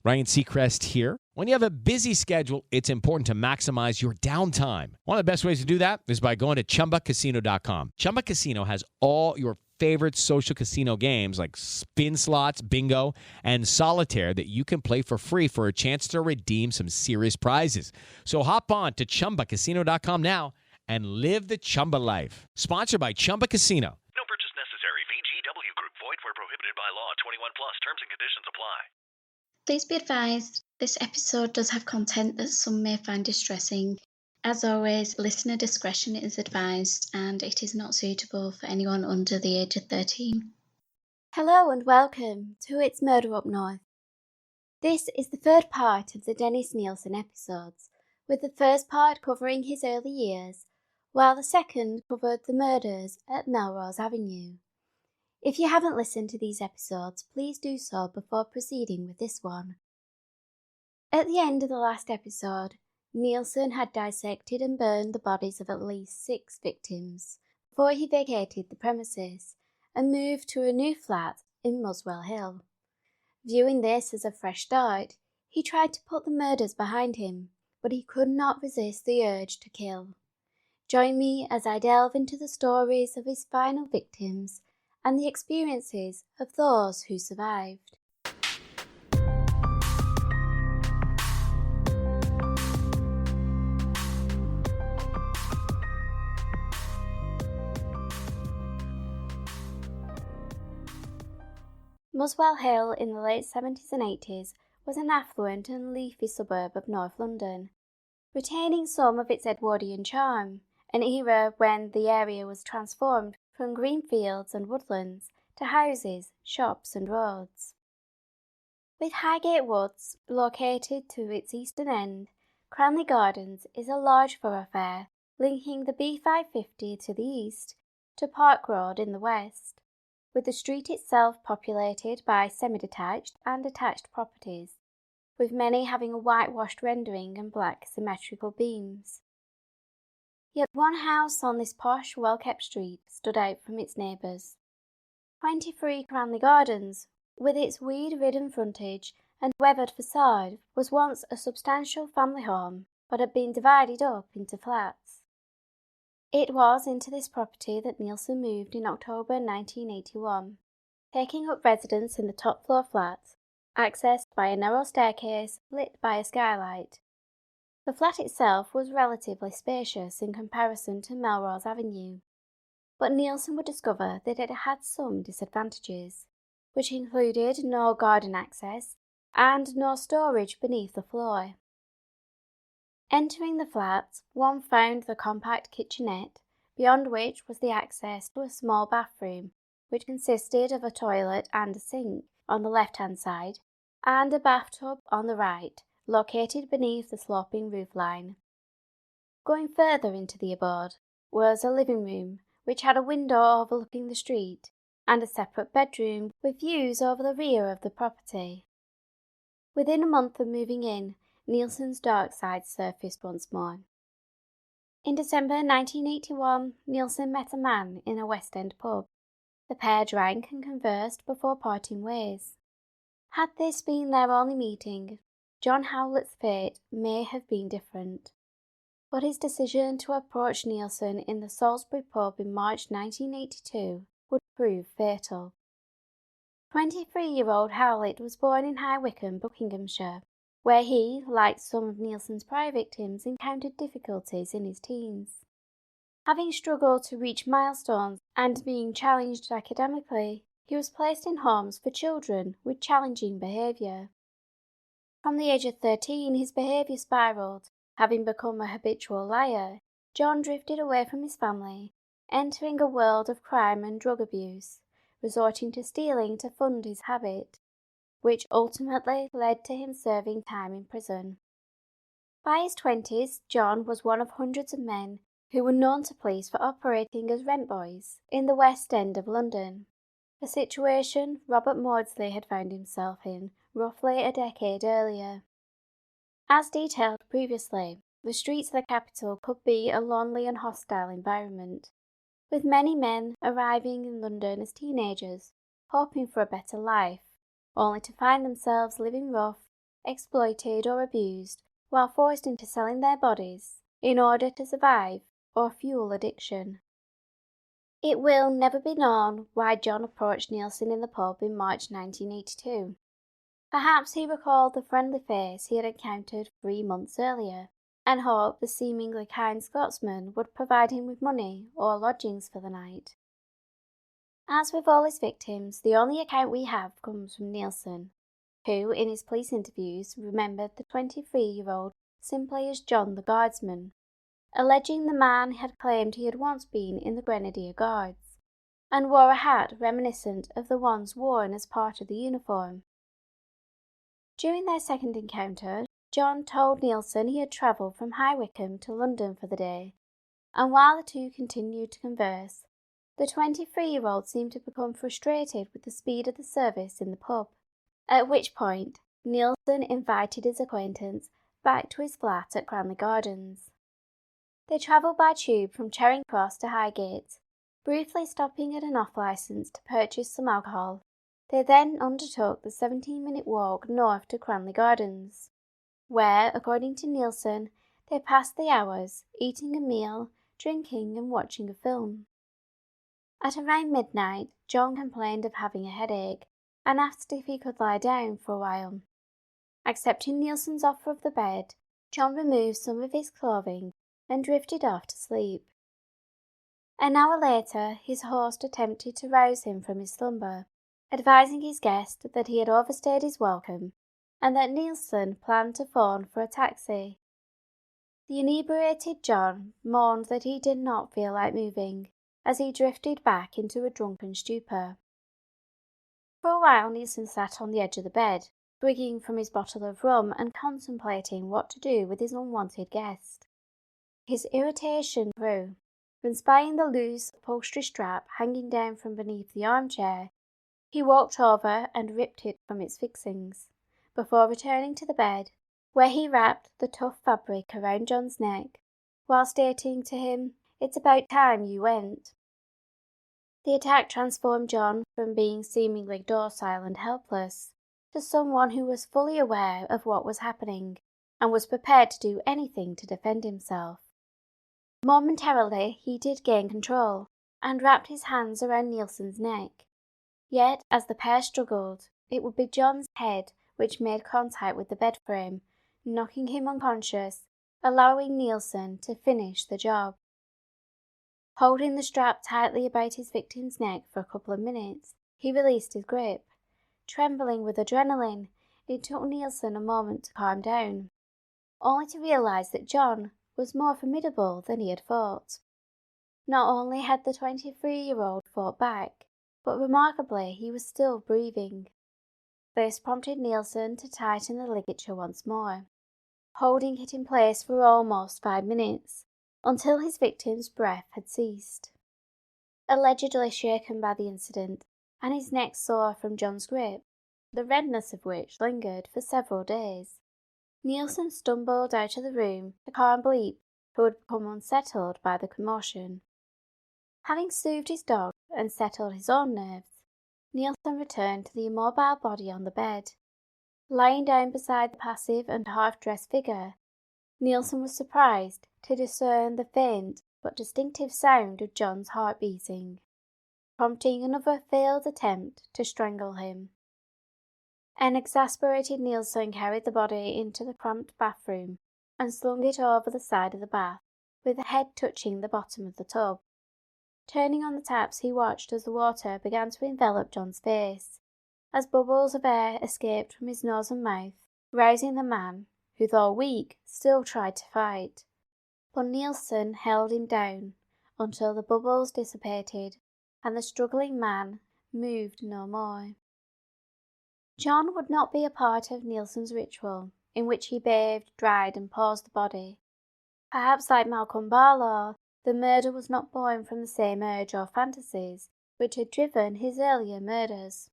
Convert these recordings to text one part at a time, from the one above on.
Ryan Seacrest here. When you have a busy schedule, it's important to maximize your downtime. One of the best ways to do that is by going to ChumbaCasino.com. Chumba Casino has all your favorite social casino games like spin slots, bingo, and solitaire that you can play for free for a chance to redeem some serious prizes. So hop on to ChumbaCasino.com now and live the Chumba life. Sponsored by Chumba Casino. No purchase necessary. VGW Group. Void where prohibited by law. 21 plus. Terms and conditions apply. Please be advised, this episode does have content that some may find distressing. As always, listener discretion is advised and it is not suitable for anyone under the age of 13. Hello and welcome to It's Murder Up North. This is the third part of the Dennis Nilsen episodes, with the first part covering his early years, while the second covered the murders at Melrose Avenue. If you haven't listened to these episodes, please do so before proceeding with this one. At the end of the last episode, Nilsen had dissected and burned the bodies of at least 6 victims before he vacated the premises and moved to a new flat in Muswell Hill. Viewing this as a fresh start, he tried to put the murders behind him, but he could not resist the urge to kill. Join me as I delve into the stories of his final victims and the experiences of those who survived. Muswell Hill in the late 70s and 80s was an affluent and leafy suburb of North London, retaining some of its Edwardian charm, an era when the area was transformed from green fields and woodlands to houses, shops and roads. With Highgate Woods located to its eastern end, Cranley Gardens is a large thoroughfare linking the B550 to the east to Park Road in the west, with the street itself populated by semi-detached and detached properties, with many having a whitewashed rendering and black symmetrical beams. Yet one house on this posh, well-kept street stood out from its neighbours. 23 Cranley Gardens, with its weed-ridden frontage and weathered facade, was once a substantial family home, but had been divided up into flats. It was into this property that Nilsen moved in October 1981, taking up residence in the top-floor flat, accessed by a narrow staircase lit by a skylight. The flat itself was relatively spacious in comparison to Melrose Avenue, but Nilsen would discover that it had some disadvantages, which included no garden access and no storage beneath the floor. Entering the flat, one found the compact kitchenette, beyond which was the access to a small bathroom, which consisted of a toilet and a sink on the left-hand side, and a bathtub on the right, located beneath the sloping roofline. Going further into the abode was a living room, which had a window overlooking the street, and a separate bedroom with views over the rear of the property. Within a month of moving in, Nilsen's dark side surfaced once more. In December 1981, Nilsen met a man in a West End pub. The pair drank and conversed before parting ways. Had this been their only meeting, John Howlett's fate may have been different, but his decision to approach Nilsen in the Salisbury pub in March 1982 would prove fatal. 23-year-old Howlett was born in High Wycombe, Buckinghamshire, where he, like some of Nilsen's prior victims, encountered difficulties in his teens. Having struggled to reach milestones and being challenged academically, he was placed in homes for children with challenging behaviour. From the age of 13, his behaviour spiralled. Having become a habitual liar, John drifted away from his family, entering a world of crime and drug abuse, resorting to stealing to fund his habit, which ultimately led to him serving time in prison. By his 20s, John was one of hundreds of men who were known to police for operating as rent boys in the West End of London, a situation Robert Maudsley had found himself in roughly a decade earlier. As detailed previously, the streets of the capital could be a lonely and hostile environment, with many men arriving in London as teenagers, hoping for a better life, only to find themselves living rough, exploited or abused while forced into selling their bodies in order to survive or fuel addiction. It will never be known why John approached Nilsen in the pub in March 1982. Perhaps he recalled the friendly face he had encountered 3 months earlier and hoped the seemingly kind Scotsman would provide him with money or lodgings for the night. As with all his victims, the only account we have comes from Nilsen, who, in his police interviews, remembered the 23-year-old simply as John the Guardsman, alleging the man had claimed he had once been in the Grenadier Guards, and wore a hat reminiscent of the ones worn as part of the uniform. During their second encounter, John told Nilsen he had travelled from High Wycombe to London for the day, and while the two continued to converse, the 23-year-old seemed to become frustrated with the speed of the service in the pub, at which point Nilsen invited his acquaintance back to his flat at Cranley Gardens. They travelled by tube from Charing Cross to Highgate, briefly stopping at an off-licence to purchase some alcohol. They then undertook the 17-minute walk north to Cranley Gardens, where, according to Nilsen, they passed the hours eating a meal, drinking and watching a film. At around midnight, John complained of having a headache and asked if he could lie down for a while. Accepting Nilsen's offer of the bed, John removed some of his clothing and drifted off to sleep. An hour later, his host attempted to rouse him from his slumber, advising his guest that he had overstayed his welcome and that Nilsen planned to phone for a taxi. The inebriated John moaned that he did not feel like moving, as he drifted back into a drunken stupor. For a while Nilsen sat on the edge of the bed, drinking from his bottle of rum and contemplating what to do with his unwanted guest. His irritation grew, when spying the loose upholstery strap hanging down from beneath the armchair, he walked over and ripped it from its fixings, before returning to the bed, where he wrapped the tough fabric around John's neck, while stating to him, "It's about time you went." The attack transformed John from being seemingly docile and helpless to someone who was fully aware of what was happening and was prepared to do anything to defend himself. Momentarily he did gain control and wrapped his hands around Nilsen's neck. Yet as the pair struggled, it would be John's head which made contact with the bed frame, knocking him unconscious, allowing Nilsen to finish the job. Holding the strap tightly about his victim's neck for a couple of minutes, he released his grip. Trembling with adrenaline, it took Nilsen a moment to calm down, only to realise that John was more formidable than he had thought. Not only had the 23-year-old fought back, but remarkably he was still breathing. This prompted Nilsen to tighten the ligature once more, holding it in place for almost 5 minutes, until his victim's breath had ceased. Allegedly shaken by the incident, and his neck sore from John's grip, the redness of which lingered for several days, Nilsen stumbled out of the room to calm Bleep, who had become unsettled by the commotion. Having soothed his dog and settled his own nerves, Nilsen returned to the immobile body on the bed. Lying down beside the passive and half-dressed figure, Nilsen was surprised to discern the faint but distinctive sound of John's heart beating, prompting another failed attempt to strangle him. An exasperated Nilsen carried the body into the cramped bathroom and slung it over the side of the bath, with the head touching the bottom of the tub. Turning on the taps, he watched as the water began to envelop John's face, as bubbles of air escaped from his nose and mouth, rousing the man, who, though weak, still tried to fight. But Nilsen held him down until the bubbles dissipated and the struggling man moved no more. John would not be a part of Nilsen's ritual, in which he bathed, dried and paused the body. Perhaps like Malcolm Barlow, the murder was not born from the same urge or fantasies which had driven his earlier murders.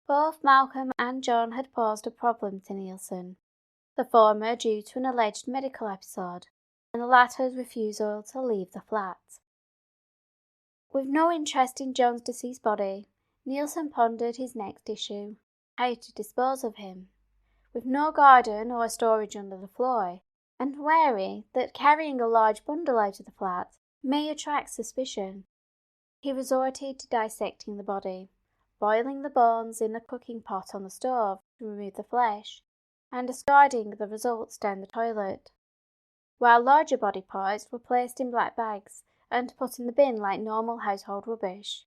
Both Malcolm and John had posed a problem to Nilsen, the former due to an alleged medical episode, and the latter's refusal to leave the flat. With no interest in John's deceased body, Nilsen pondered his next issue, how to dispose of him. with no garden or storage under the floor, and wary that carrying a large bundle out of the flat may attract suspicion. He resorted to dissecting the body, boiling the bones in a cooking pot on the stove to remove the flesh, and discarding the results down the toilet, while larger body parts were placed in black bags and put in the bin like normal household rubbish.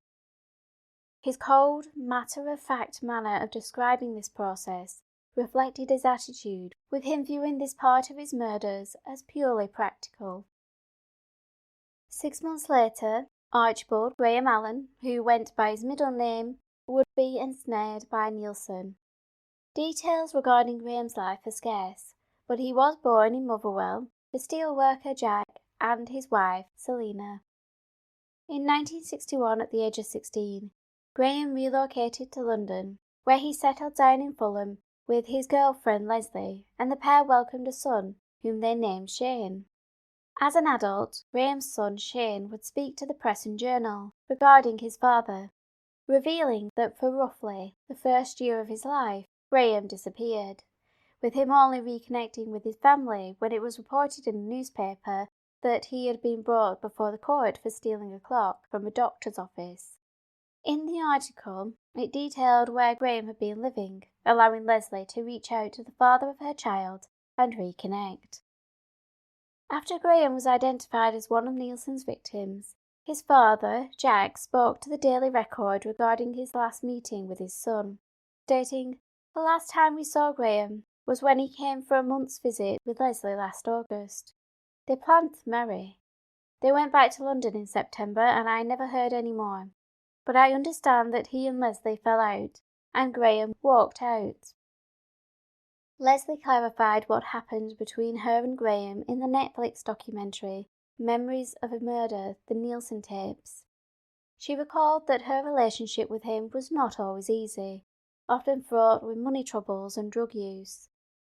His cold, matter-of-fact manner of describing this process reflected his attitude, with him viewing this part of his murders as purely practical. 6 months later, Archibald Graham Allen, who went by his middle name, would be ensnared by Nilsen. Details regarding Graham's life are scarce, but he was born in Motherwell to steelworker Jack and his wife, Selina. In 1961, at the age of 16, Graham relocated to London, where he settled down in Fulham with his girlfriend Leslie, and the pair welcomed a son, whom they named Shane. As an adult, Graham's son Shane would speak to the press and journal regarding his father, revealing that for roughly the first year of his life, Graham disappeared, with him only reconnecting with his family when it was reported in a newspaper that he had been brought before the court for stealing a clock from a doctor's office. In the article, it detailed where Graham had been living, allowing Leslie to reach out to the father of her child and reconnect. After Graham was identified as one of Nilsen's victims, his father, Jack, spoke to the Daily Record regarding his last meeting with his son, stating, "The last time we saw Graham was when he came for a month's visit with Leslie last August. They planned to marry. They went back to London in September and I never heard any more. But I understand that he and Leslie fell out, and Graham walked out." Leslie clarified what happened between her and Graham in the Netflix documentary Memories of a Murder, The Nilsen Tapes. She recalled that her relationship with him was not always easy, often fraught with money troubles and drug use.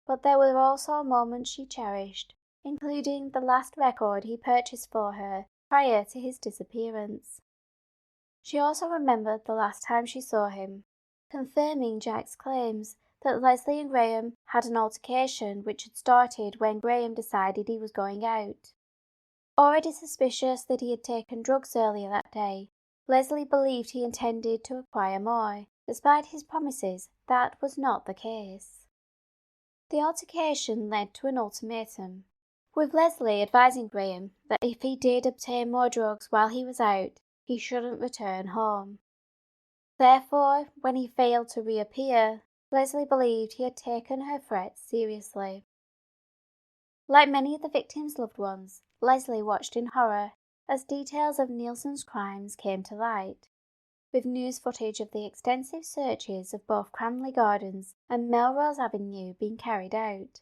But there were also moments she cherished, including the last record he purchased for her prior to his disappearance. She also remembered the last time she saw him, confirming Jack's claims that Leslie and Graham had an altercation which had started when Graham decided he was going out. Already suspicious that he had taken drugs earlier that day, Leslie believed he intended to acquire more, despite his promises that was not the case. The altercation led to an ultimatum, with Leslie advising Graham that if he did obtain more drugs while he was out, he shouldn't return home. Therefore, when he failed to reappear, Leslie believed he had taken her threats seriously. Like many of the victims' loved ones, Leslie watched in horror as details of Nilsen's crimes came to light, with news footage of the extensive searches of both Cranley Gardens and Melrose Avenue being carried out.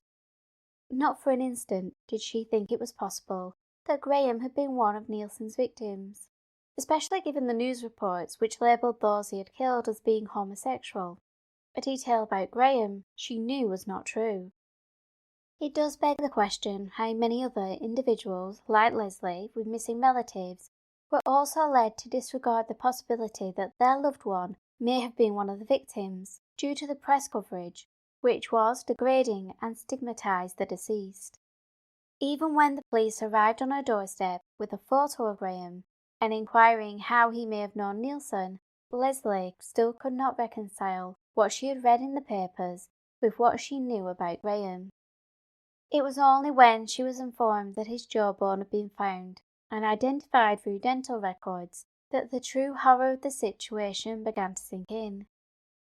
Not for an instant did she think it was possible that Graham had been one of Nilsen's victims, especially given the news reports which labelled those he had killed as being homosexual, a detail about Graham she knew was not true. It does beg the question how many other individuals, like Leslie, with missing relatives, were also led to disregard the possibility that their loved one may have been one of the victims, due to the press coverage, which was degrading and stigmatised the deceased. Even when the police arrived on her doorstep with a photo of Graham, and inquiring how he may have known Nilsen, Leslie still could not reconcile what she had read in the papers with what she knew about Graham. It was only when she was informed that his jawbone had been found and identified through dental records that the true horror of the situation began to sink in,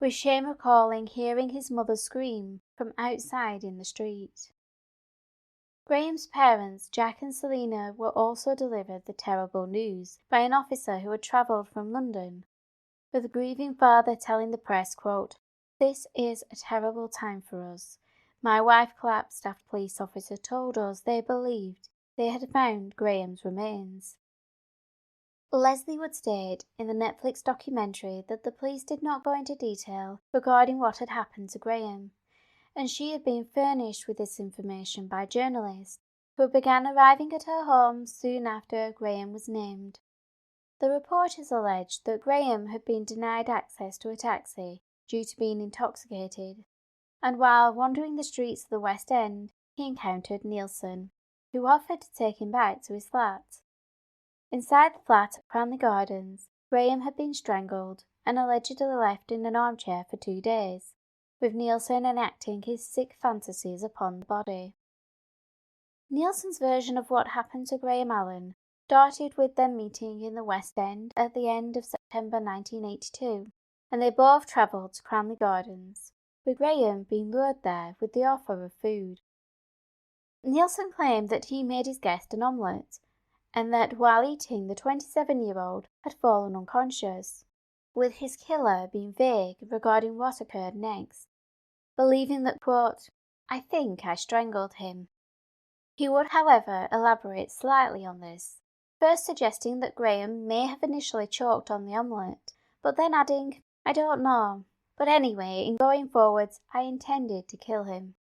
with shame recalling hearing his mother scream from outside in the street. Graham's parents, Jack and Selina, were also delivered the terrible news by an officer who had travelled from London, with the grieving father telling the press, quote, "This is a terrible time for us. My wife Clapstaff police officer told us they believed they had found Graham's remains." Leslie would state in the Netflix documentary that the police did not go into detail regarding what had happened to Graham, and she had been furnished with this information by journalists who began arriving at her home soon after Graham was named. The reporters alleged that Graham had been denied access to a taxi due to being intoxicated, and while wandering the streets of the West End, he encountered Nilsen, who offered to take him back to his flat. Inside the flat at Cranley Gardens, Graham had been strangled and allegedly left in an armchair for 2 days, with Nilsen enacting his sick fantasies upon the body. Nilsen's version of what happened to Graham Allen started with them meeting in the West End at the end of September 1982, and they both travelled to Cranley Gardens, with Graham being lured there with the offer of food. Nilsen claimed that he made his guest an omelette, and that while eating the 27-year-old had fallen unconscious, with his killer being vague regarding what occurred next, believing that, quote, "I think I strangled him." He would, however, elaborate slightly on this, first suggesting that Graham may have initially choked on the omelette, but then adding, "I don't know, but anyway, in going forwards, I intended to kill him."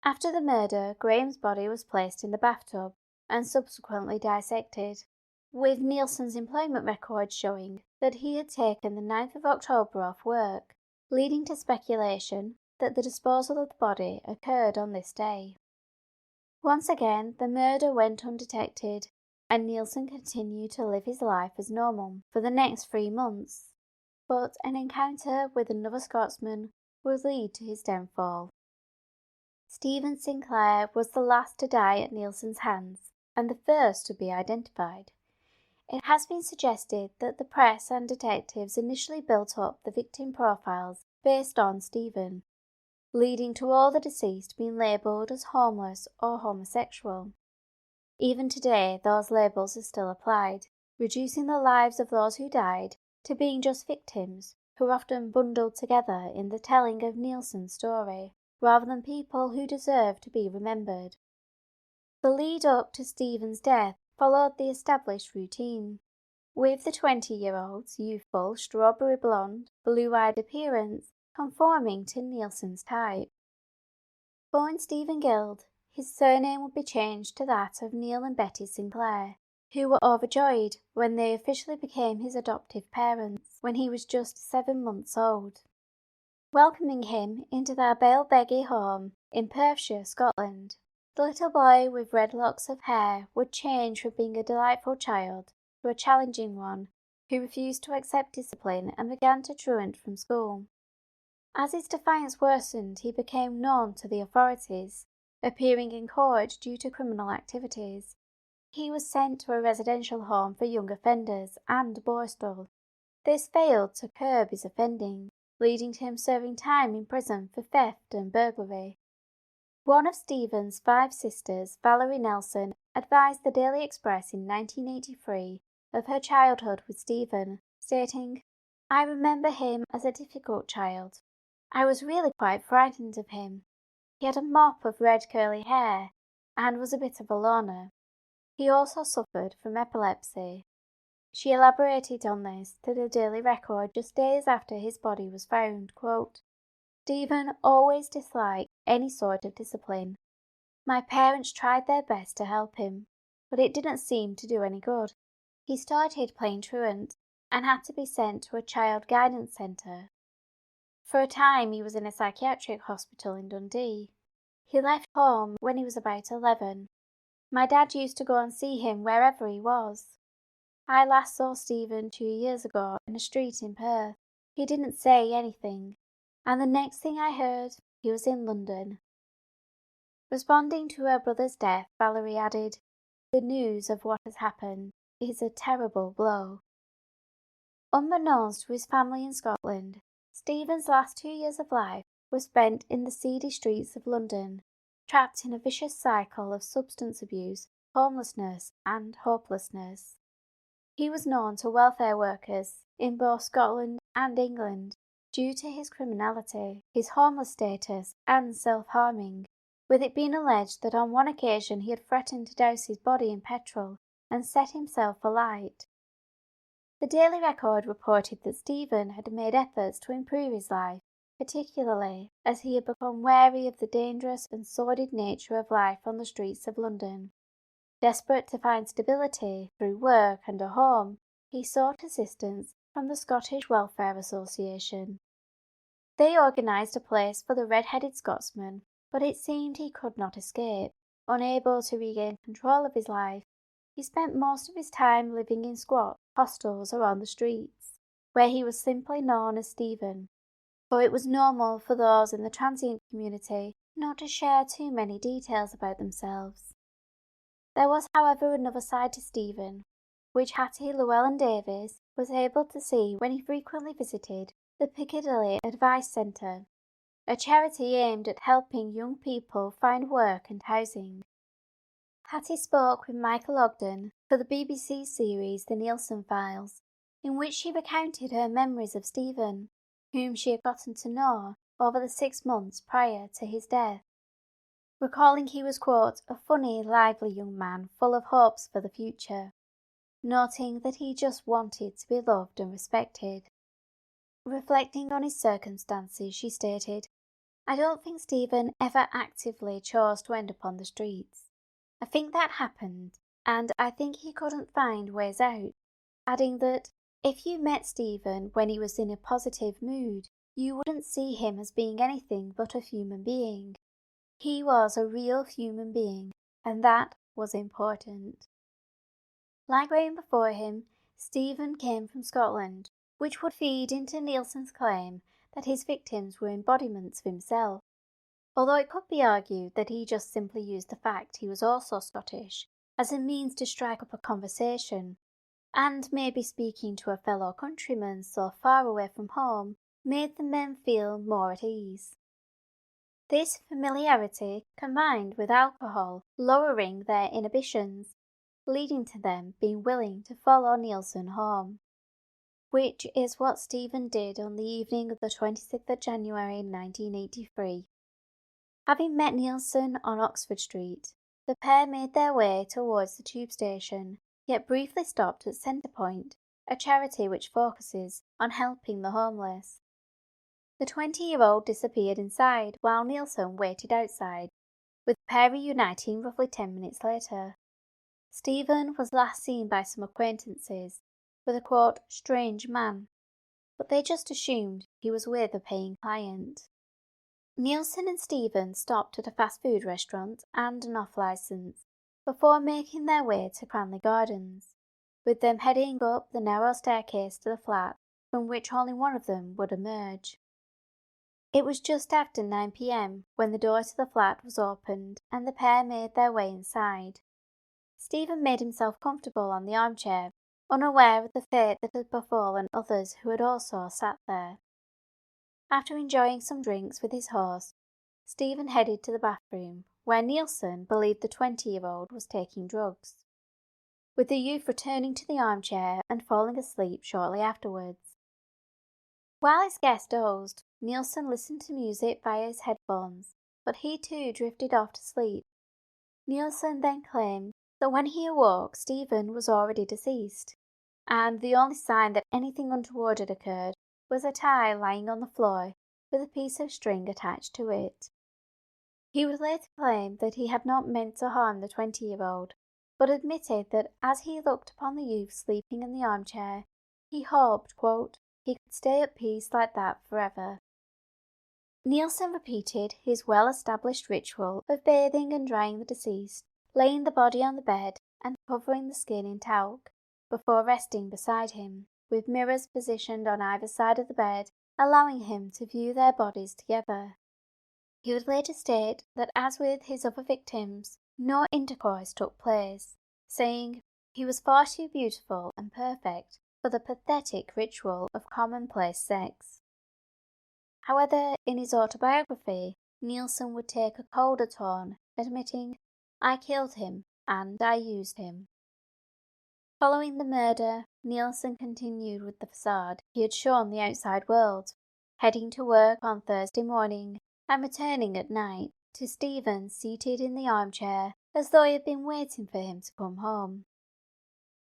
After the murder, Graham's body was placed in the bathtub and subsequently dissected, with Nilsen's employment records showing that he had taken the 9th of October off work, leading to speculation that the disposal of the body occurred on this day. Once again, the murder went undetected, and Nilsen continued to live his life as normal for the next 3 months. But an encounter with another Scotsman would lead to his downfall. Stephen Sinclair was the last to die at Nilsen's hands, and the first to be identified. It has been suggested that the press and detectives initially built up the victim profiles based on Stephen, leading to all the deceased being labelled as homeless or homosexual. Even today, those labels are still applied, reducing the lives of those who died to being just victims who are often bundled together in the telling of Nilsen's story, rather than people who deserve to be remembered. The lead up to Stephen's death followed the established routine, with the 20-year-old's youthful strawberry blonde, blue-eyed appearance conforming to Nilsen's type. Born Stephen Guild, his surname would be changed to that of Neil and Betty Sinclair, who were overjoyed when they officially became his adoptive parents when he was just 7 months old. Welcoming him into their Bale-Beggy home in Perthshire, Scotland, the little boy with red locks of hair would change from being a delightful child to a challenging one who refused to accept discipline and began to truant from school. As his defiance worsened, he became known to the authorities, appearing in court due to criminal activities. He was sent to a residential home for young offenders and Borstal. This failed to curb his offending, leading to him serving time in prison for theft and burglary. One of Stephen's 5 sisters, Valerie Nelson, advised the Daily Express in 1983 of her childhood with Stephen, stating, "I remember him as a difficult child. I was really quite frightened of him. He had a mop of red curly hair and was a bit of a loner. He also suffered from epilepsy." She elaborated on this to the Daily Record just days after his body was found, quote, "Stephen always disliked any sort of discipline. My parents tried their best to help him, but it didn't seem to do any good. He started playing truant and had to be sent to a child guidance centre. For a time he was in a psychiatric hospital in Dundee. He left home when he was about 11. My dad used to go and see him wherever he was. I last saw Stephen 2 years ago in a street in Perth. He didn't say anything, and the next thing I heard, he was in London." Responding to her brother's death, Valerie added, "The news of what has happened is a terrible blow." Unbeknownst to his family in Scotland, Stephen's last 2 years of life were spent in the seedy streets of London, trapped in a vicious cycle of substance abuse, homelessness, and hopelessness. He was known to welfare workers in both Scotland and England due to his criminality, his homeless status, and self-harming, with it being alleged that on one occasion he had threatened to douse his body in petrol and set himself alight. The Daily Record reported that Stephen had made efforts to improve his life, particularly as he had become wary of the dangerous and sordid nature of life on the streets of London. Desperate to find stability through work and a home, he sought assistance from the Scottish Welfare Association. They organised a place for the red-headed Scotsman, but it seemed he could not escape. Unable to regain control of his life, he spent most of his time living in squat hostels or on the streets, where he was simply known as Stephen, for it was normal for those in the transient community not to share too many details about themselves. There was, however, another side to Stephen, which Hattie Llewellyn-Davies was able to see when he frequently visited the Piccadilly Advice Centre, a charity aimed at helping young people find work and housing. Hattie spoke with Michael Ogden for the BBC series The Nilsen Files, in which she recounted her memories of Stephen, whom she had gotten to know over the 6 months prior to his death, recalling he was, quote, a funny, lively young man full of hopes for the future, noting that he just wanted to be loved and respected. Reflecting on his circumstances, she stated, I don't think Stephen ever actively chose to end up on the streets. I think that happened, and I think he couldn't find ways out, adding that if you met Stephen when he was in a positive mood, you wouldn't see him as being anything but a human being. He was a real human being, and that was important. Like Graham before him, Stephen came from Scotland, which would feed into Nilsen's claim that his victims were embodiments of himself, although it could be argued that he just simply used the fact he was also Scottish as a means to strike up a conversation, and maybe speaking to a fellow countryman so far away from home made the men feel more at ease. This familiarity combined with alcohol lowering their inhibitions, leading to them being willing to follow Nilsen home, which is what Stephen did on the evening of the 26th of January 1983. Having met Nilsen on Oxford Street, the pair made their way towards the tube station, yet briefly stopped at Centrepoint, a charity which focuses on helping the homeless. The 20-year-old disappeared inside while Nilsen waited outside, with the pair reuniting roughly 10 minutes later. Stephen was last seen by some acquaintances with a, quote, strange man, but they just assumed he was with a paying client. Nilsen and Stephen stopped at a fast food restaurant and an off-licence before making their way to Cranley Gardens, with them heading up the narrow staircase to the flat from which only one of them would emerge. It was just after 9 p.m. when the door to the flat was opened and the pair made their way inside. Stephen made himself comfortable on the armchair, unaware of the fate that had befallen others who had also sat there. After enjoying some drinks with his host, Stephen headed to the bathroom, where Nilsen believed the 20-year-old was taking drugs, with the youth returning to the armchair and falling asleep shortly afterwards. While his guest dozed, Nilsen listened to music via his headphones, but he too drifted off to sleep. Nilsen then claimed that when he awoke, Stephen was already deceased, and the only sign that anything untoward had occurred was a tie lying on the floor with a piece of string attached to it. He would later claim that he had not meant to harm the 20-year-old, but admitted that as he looked upon the youth sleeping in the armchair, he hoped, quote, he could stay at peace like that forever. Nilsen repeated his well-established ritual of bathing and drying the deceased, laying the body on the bed and covering the skin in talc, before resting beside him, with mirrors positioned on either side of the bed, allowing him to view their bodies together. He would later state that, as with his other victims, no intercourse took place, saying he was far too beautiful and perfect for the pathetic ritual of commonplace sex. However, in his autobiography, Nilsen would take a colder tone, admitting, I killed him and I used him. Following the murder, Nilsen continued with the facade he had shown the outside world, heading to work on Thursday morning and returning at night to Stephen seated in the armchair as though he had been waiting for him to come home.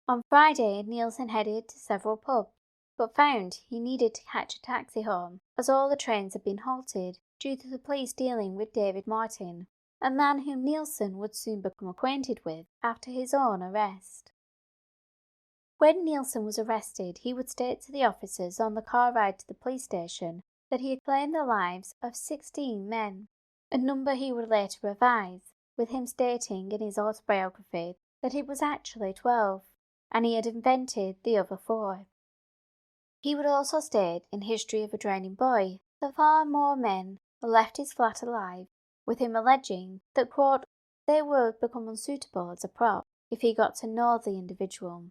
On Friday, Nilsen headed to several pubs, but found he needed to catch a taxi home as all the trains had been halted due to the police dealing with David Martin, a man whom Nilsen would soon become acquainted with after his own arrest. When Nilsen was arrested, he would state to the officers on the car ride to the police station that he had claimed the lives of 16 men, a number he would later revise, with him stating in his autobiography that it was actually 12, and he had invented the other 4. He would also state in History of a Drowning Boy that far more men left his flat alive, with him alleging that, quote, they would become unsuitable as a prop if he got to know the individual.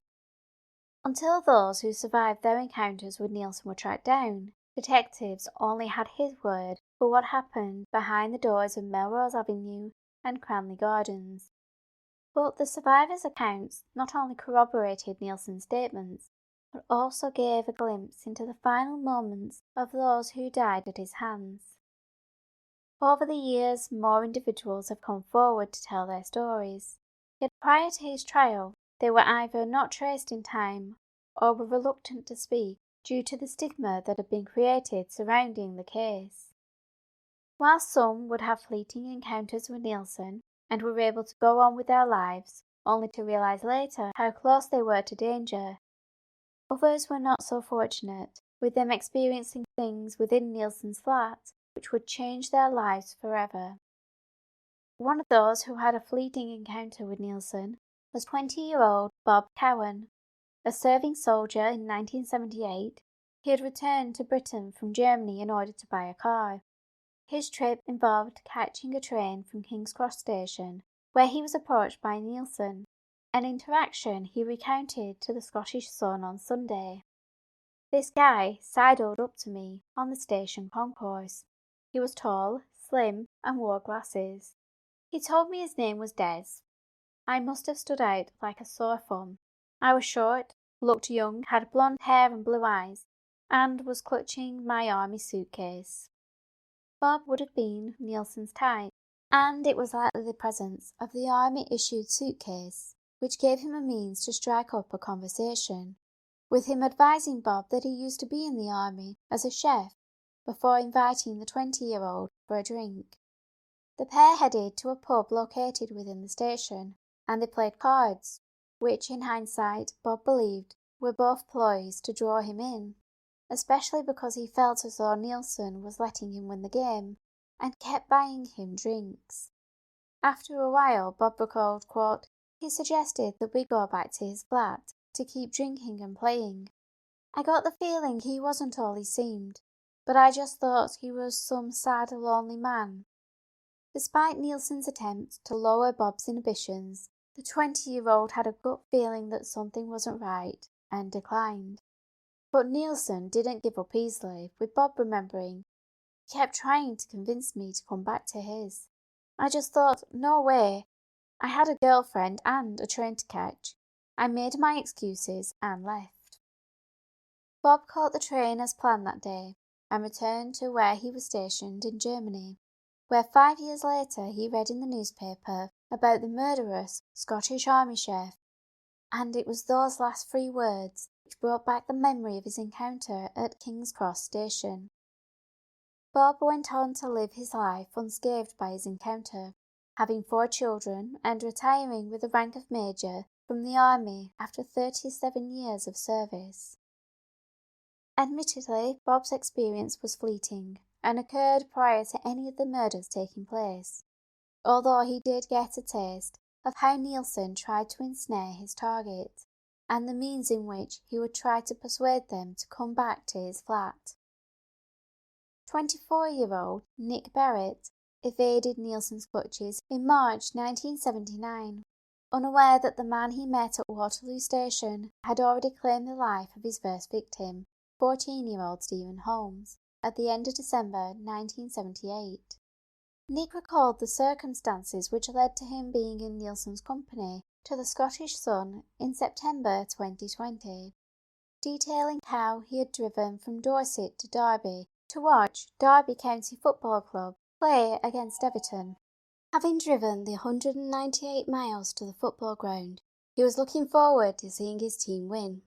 Until those who survived their encounters with Nilsen were tracked down, detectives only had his word for what happened behind the doors of Melrose Avenue and Cranley Gardens. But the survivors' accounts not only corroborated Nilsen's statements, but also gave a glimpse into the final moments of those who died at his hands. Over the years, more individuals have come forward to tell their stories, yet prior to his trial, they were either not traced in time or were reluctant to speak due to the stigma that had been created surrounding the case. While some would have fleeting encounters with Nilsen and were able to go on with their lives, only to realize later how close they were to danger, others were not so fortunate, with them experiencing things within Nilsen's flat which would change their lives forever. One of those who had a fleeting encounter with Nilsen was 20-year-old Bob Cowan. A serving soldier in 1978, he had returned to Britain from Germany in order to buy a car. His trip involved catching a train from King's Cross Station, where he was approached by Nilsen, an interaction he recounted to the Scottish Sun on Sunday. This guy sidled up to me on the station concourse. He was tall, slim, and wore glasses. He told me his name was Des. I must have stood out like a sore thumb. I was short, looked young, had blonde hair and blue eyes, and was clutching my army suitcase. Bob would have been Nilsen's type, and it was likely the presence of the army-issued suitcase which gave him a means to strike up a conversation, with him advising Bob that he used to be in the army as a chef before inviting the 20-year-old for a drink. The pair headed to a pub located within the station, and they played cards, which in hindsight Bob believed were both ploys to draw him in, especially because he felt as though Nilsen was letting him win the game and kept buying him drinks. After a while, Bob recalled, quote, he suggested that we go back to his flat to keep drinking and playing. I got the feeling he wasn't all he seemed, but I just thought he was some sad, lonely man. Despite Nilsen's attempts to lower Bob's inhibitions, the 20-year-old had a gut feeling that something wasn't right and declined. But Nilsen didn't give up easily, with Bob remembering, he kept trying to convince me to come back to his. I just thought, no way. I had a girlfriend and a train to catch. I made my excuses and left. Bob caught the train as planned that day and returned to where he was stationed in Germany, where 5 years later he read in the newspaper about the murderous Scottish Army chef, and it was those last 3 words which brought back the memory of his encounter at King's Cross Station. Bob went on to live his life unscathed by his encounter, having 4 children and retiring with the rank of Major from the Army after 37 years of service. Admittedly, Bob's experience was fleeting and occurred prior to any of the murders taking place, although he did get a taste of how Nilsen tried to ensnare his target, and the means in which he would try to persuade them to come back to his flat. 24-year-old Nick Barrett evaded Nilsen's clutches in March 1979, unaware that the man he met at Waterloo Station had already claimed the life of his first victim, 14-year-old Stephen Holmes, at the end of December 1978. Nick recalled the circumstances which led to him being in Nilsen's company to the Scottish Sun in September 2020, detailing how he had driven from Dorset to Derby to watch Derby County Football Club play against Everton. Having driven the 198 miles to the football ground, he was looking forward to seeing his team win.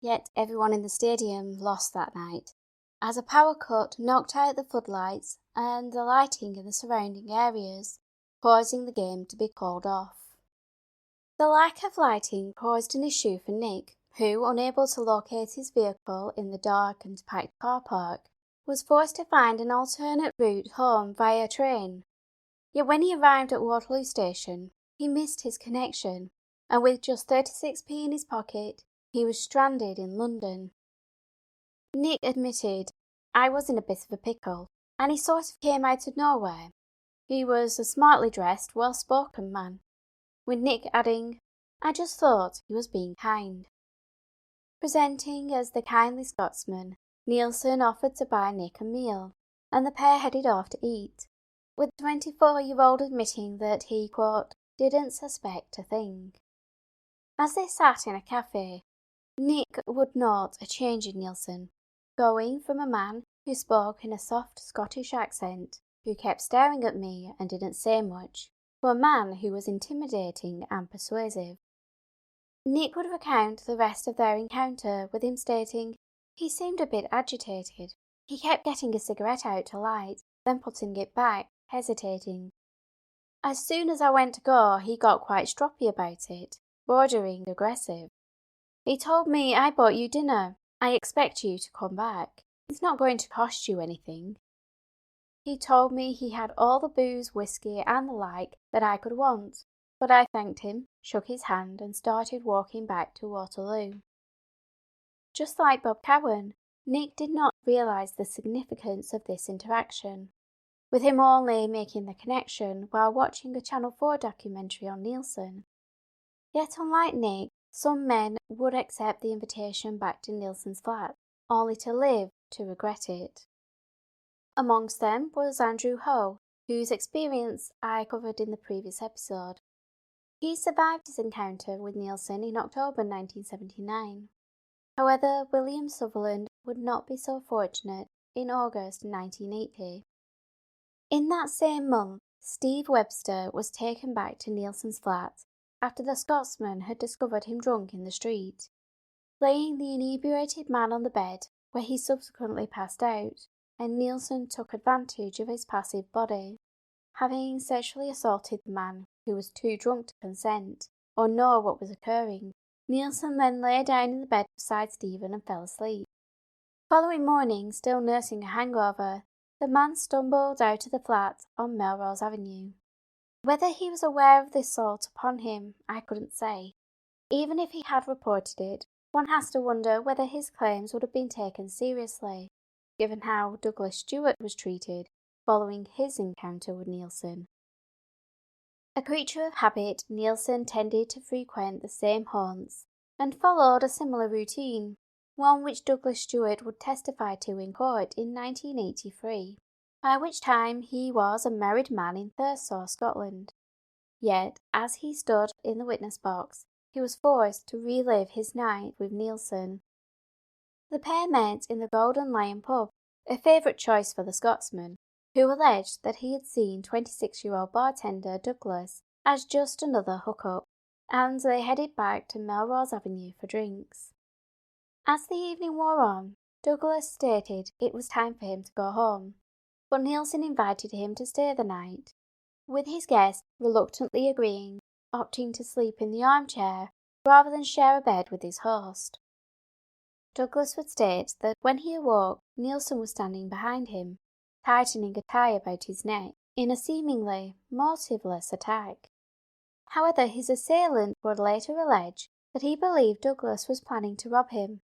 Yet everyone in the stadium lost that night, as a power cut knocked out the floodlights and the lighting in the surrounding areas, causing the game to be called off. The lack of lighting caused an issue for Nick, who, unable to locate his vehicle in the dark and packed car park, was forced to find an alternate route home via train. Yet when he arrived at Waterloo Station, he missed his connection, and with just 36p in his pocket, he was stranded in London. Nick admitted, "I was in a bit of a pickle, and he sort of came out of nowhere." He was a smartly dressed, well-spoken man, with Nick adding, "I just thought he was being kind." Presenting as the kindly Scotsman, Nilsen offered to buy Nick a meal, and the pair headed off to eat, with the 24-year-old admitting that he, quote, "didn't suspect a thing." As they sat in a cafe, Nick would note a change in Nilsen, going from a man who spoke in a soft Scottish accent, who kept staring at me and didn't say much, to a man who was intimidating and persuasive. Nick would recount the rest of their encounter with him stating, "He seemed a bit agitated. He kept getting a cigarette out to light, then putting it back, hesitating. As soon as I went to go, he got quite stroppy about it, bordering aggressive. He told me, 'I bought you dinner. I expect you to come back. It's not going to cost you anything.' He told me he had all the booze, whiskey and the like that I could want, but I thanked him, shook his hand and started walking back to Waterloo." Just like Bob Cowan, Nick did not realise the significance of this interaction, with him only making the connection while watching a Channel 4 documentary on Nilsen. Yet unlike Nick, some men would accept the invitation back to Nilsen's flat, only to live to regret it. Amongst them was Andrew Ho, whose experience I covered in the previous episode. He survived his encounter with Nilsen in October 1979. However, William Sutherland would not be so fortunate in August 1980. In that same month, Steve Webster was taken back to Nilsen's flat after the Scotsman had discovered him drunk in the street, laying the inebriated man on the bed, where he subsequently passed out, and Nilsen took advantage of his passive body. Having sexually assaulted the man, who was too drunk to consent or know what was occurring, Nilsen then lay down in the bed beside Stephen and fell asleep. Following morning, still nursing a hangover, the man stumbled out of the flat on Melrose Avenue. Whether he was aware of the assault upon him, I couldn't say. Even if he had reported it, one has to wonder whether his claims would have been taken seriously, given how Douglas Stewart was treated following his encounter with Nilsen. A creature of habit, Nilsen tended to frequent the same haunts and followed a similar routine, one which Douglas Stewart would testify to in court in 1983, by which time he was a married man in Thurso, Scotland. Yet, as he stood in the witness box, he was forced to relive his night with Nilsen. The pair met in the Golden Lion pub, a favourite choice for the Scotsman, who alleged that he had seen 26-year-old bartender Douglas as just another hookup, and they headed back to Melrose Avenue for drinks. As the evening wore on, Douglas stated it was time for him to go home, but Nilsen invited him to stay the night, with his guest reluctantly agreeing, opting to sleep in the armchair rather than share a bed with his host. Douglas would state that when he awoke, Nilsen was standing behind him, tightening a tie about his neck in a seemingly motiveless attack. However, his assailant would later allege that he believed Douglas was planning to rob him.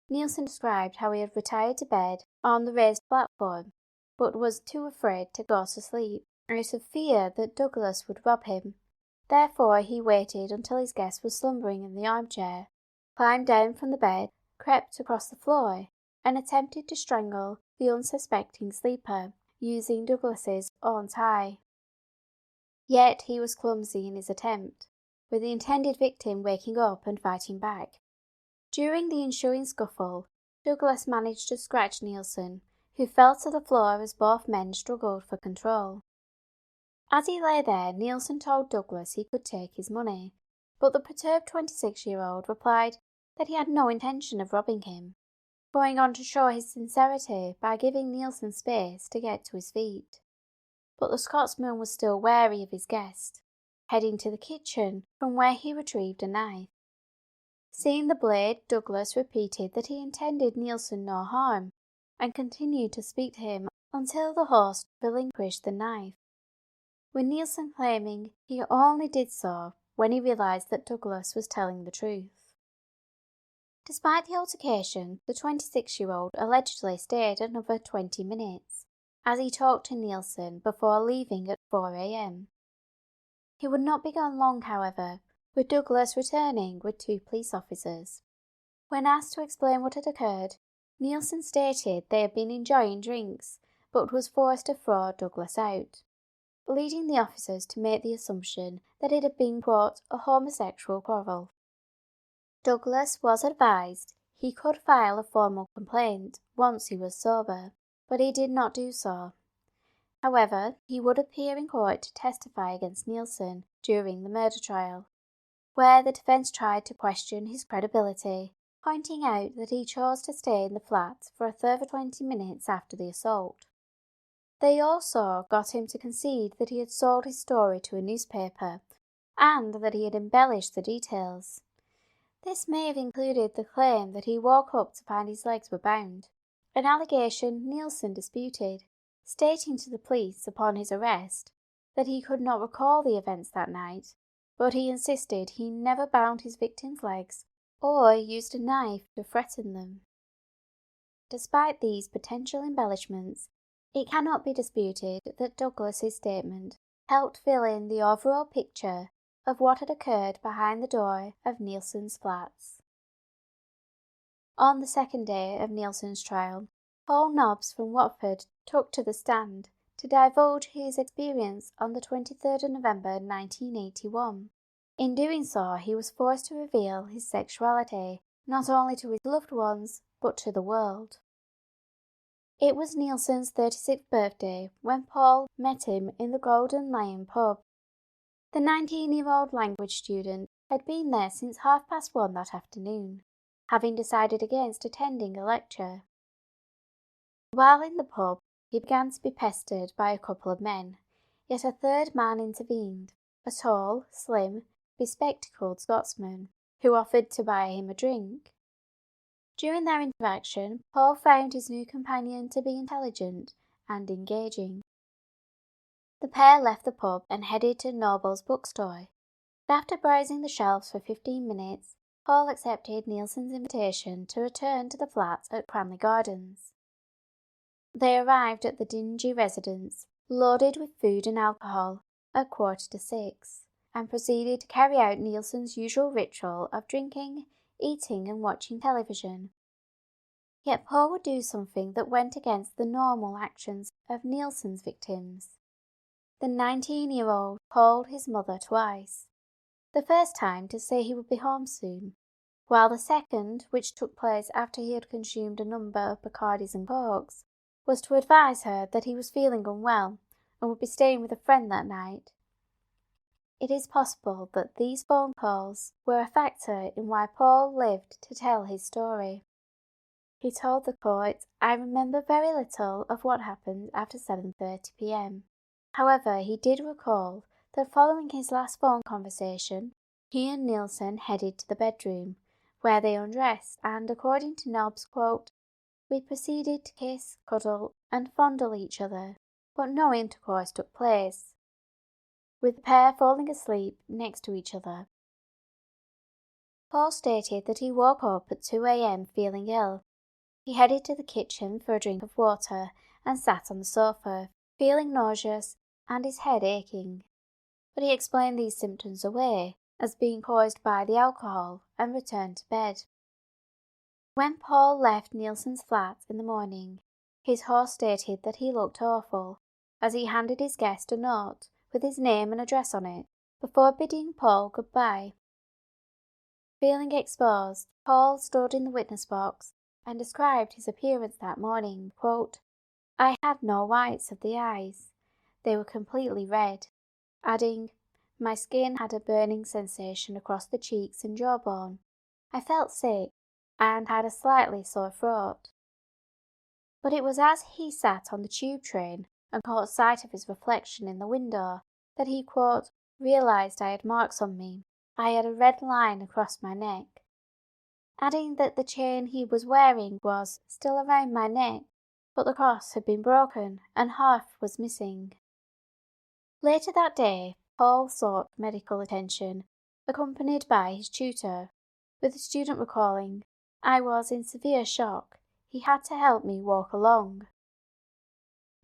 Nilsen described how he had retired to bed on the raised platform, but was too afraid to go to sleep, out of fear that Douglas would rob him. Therefore he waited until his guest was slumbering in the armchair, climbed down from the bed, crept across the floor, and attempted to strangle the unsuspecting sleeper, using Douglas's own tie. Yet he was clumsy in his attempt, with the intended victim waking up and fighting back. During the ensuing scuffle, Douglas managed to scratch Nilsen, who fell to the floor as both men struggled for control. As he lay there, Nilsen told Douglas he could take his money, but the perturbed 26-year-old replied that he had no intention of robbing him, going on to show his sincerity by giving Nilsen space to get to his feet. But the Scotsman was still wary of his guest, heading to the kitchen from where he retrieved a knife. Seeing the blade, Douglas repeated that he intended Nilsen no harm, and continued to speak to him until the host relinquished the knife, with Nilsen claiming he only did so when he realised that Douglas was telling the truth. Despite the altercation, the 26-year-old allegedly stayed another 20 minutes, as he talked to Nilsen before leaving at 4 a.m. He would not be gone long, however, with Douglas returning with 2 police officers. When asked to explain what had occurred, Nilsen stated they had been enjoying drinks, but was forced to throw Douglas out, leading the officers to make the assumption that it had been, quote, a homosexual quarrel. Douglas was advised he could file a formal complaint once he was sober, but he did not do so. However, he would appear in court to testify against Nilsen during the murder trial, where the defence tried to question his credibility, pointing out that he chose to stay in the flat for a further 20 minutes after the assault. They also got him to concede that he had sold his story to a newspaper, and that he had embellished the details. This may have included the claim that he woke up to find his legs were bound, an allegation Nilsen disputed, stating to the police upon his arrest that he could not recall the events that night, but he insisted he never bound his victim's legs or used a knife to threaten them. Despite these potential embellishments, it cannot be disputed that Douglas's statement helped fill in the overall picture of what had occurred behind the door of Nilsen's flats. On the second day of Nilsen's trial, Paul Nobbs from Watford took to the stand to divulge his experience on the 23rd of November 1981. In doing so, he was forced to reveal his sexuality, not only to his loved ones, but to the world. It was Nilsen's 36th birthday when Paul met him in the Golden Lion pub. The 19-year-old language student had been there since 1:30 that afternoon, having decided against attending a lecture. While in the pub, he began to be pestered by a couple of men, yet a third man intervened, a tall, slim, bespectacled Scotsman, who offered to buy him a drink. During their interaction, Paul found his new companion to be intelligent and engaging. The pair left the pub and headed to Noble's bookstore. After browsing the shelves for 15 minutes, Paul accepted Nilsen's invitation to return to the flat at Cranley Gardens. They arrived at the dingy residence, loaded with food and alcohol, at 6:15, and proceeded to carry out Nilsen's usual ritual of drinking, eating and watching television. Yet Paul would do something that went against the normal actions of Nilsen's victims. The 19-year-old called his mother twice, the first time to say he would be home soon, while the second, which took place after he had consumed a number of Bacardis and Cokes, was to advise her that he was feeling unwell and would be staying with a friend that night. It is possible that these phone calls were a factor in why Paul lived to tell his story. He told the court, "I remember very little of what happened after 7:30 p.m. However, he did recall that following his last phone conversation, he and Nilsen headed to the bedroom, where they undressed, and according to Nobbs, quote, we proceeded to kiss, cuddle, and fondle each other, but no intercourse took place, with the pair falling asleep next to each other." Paul stated that he woke up at 2 a.m. feeling ill. He headed to the kitchen for a drink of water and sat on the sofa, feeling nauseous and his head aching. But he explained these symptoms away as being caused by the alcohol and returned to bed. When Paul left Nilsen's flat in the morning, his host stated that he looked awful, as he handed his guest a note with his name and address on it before bidding Paul goodbye. Feeling exposed, Paul stood in the witness box and described his appearance that morning, quote, "I had no whites of the eyes. They were completely red," adding, "My skin had a burning sensation across the cheeks and jawbone. I felt sick and had a slightly sore throat." But it was as he sat on the tube train and caught sight of his reflection in the window that he, quote, "realised I had marks on me. I had a red line across my neck," adding that the chain he was wearing was still around my neck but the cross had been broken and half was missing. Later that day, Paul sought medical attention, accompanied by his tutor, with the student recalling, "I was in severe shock. He had to help me walk along."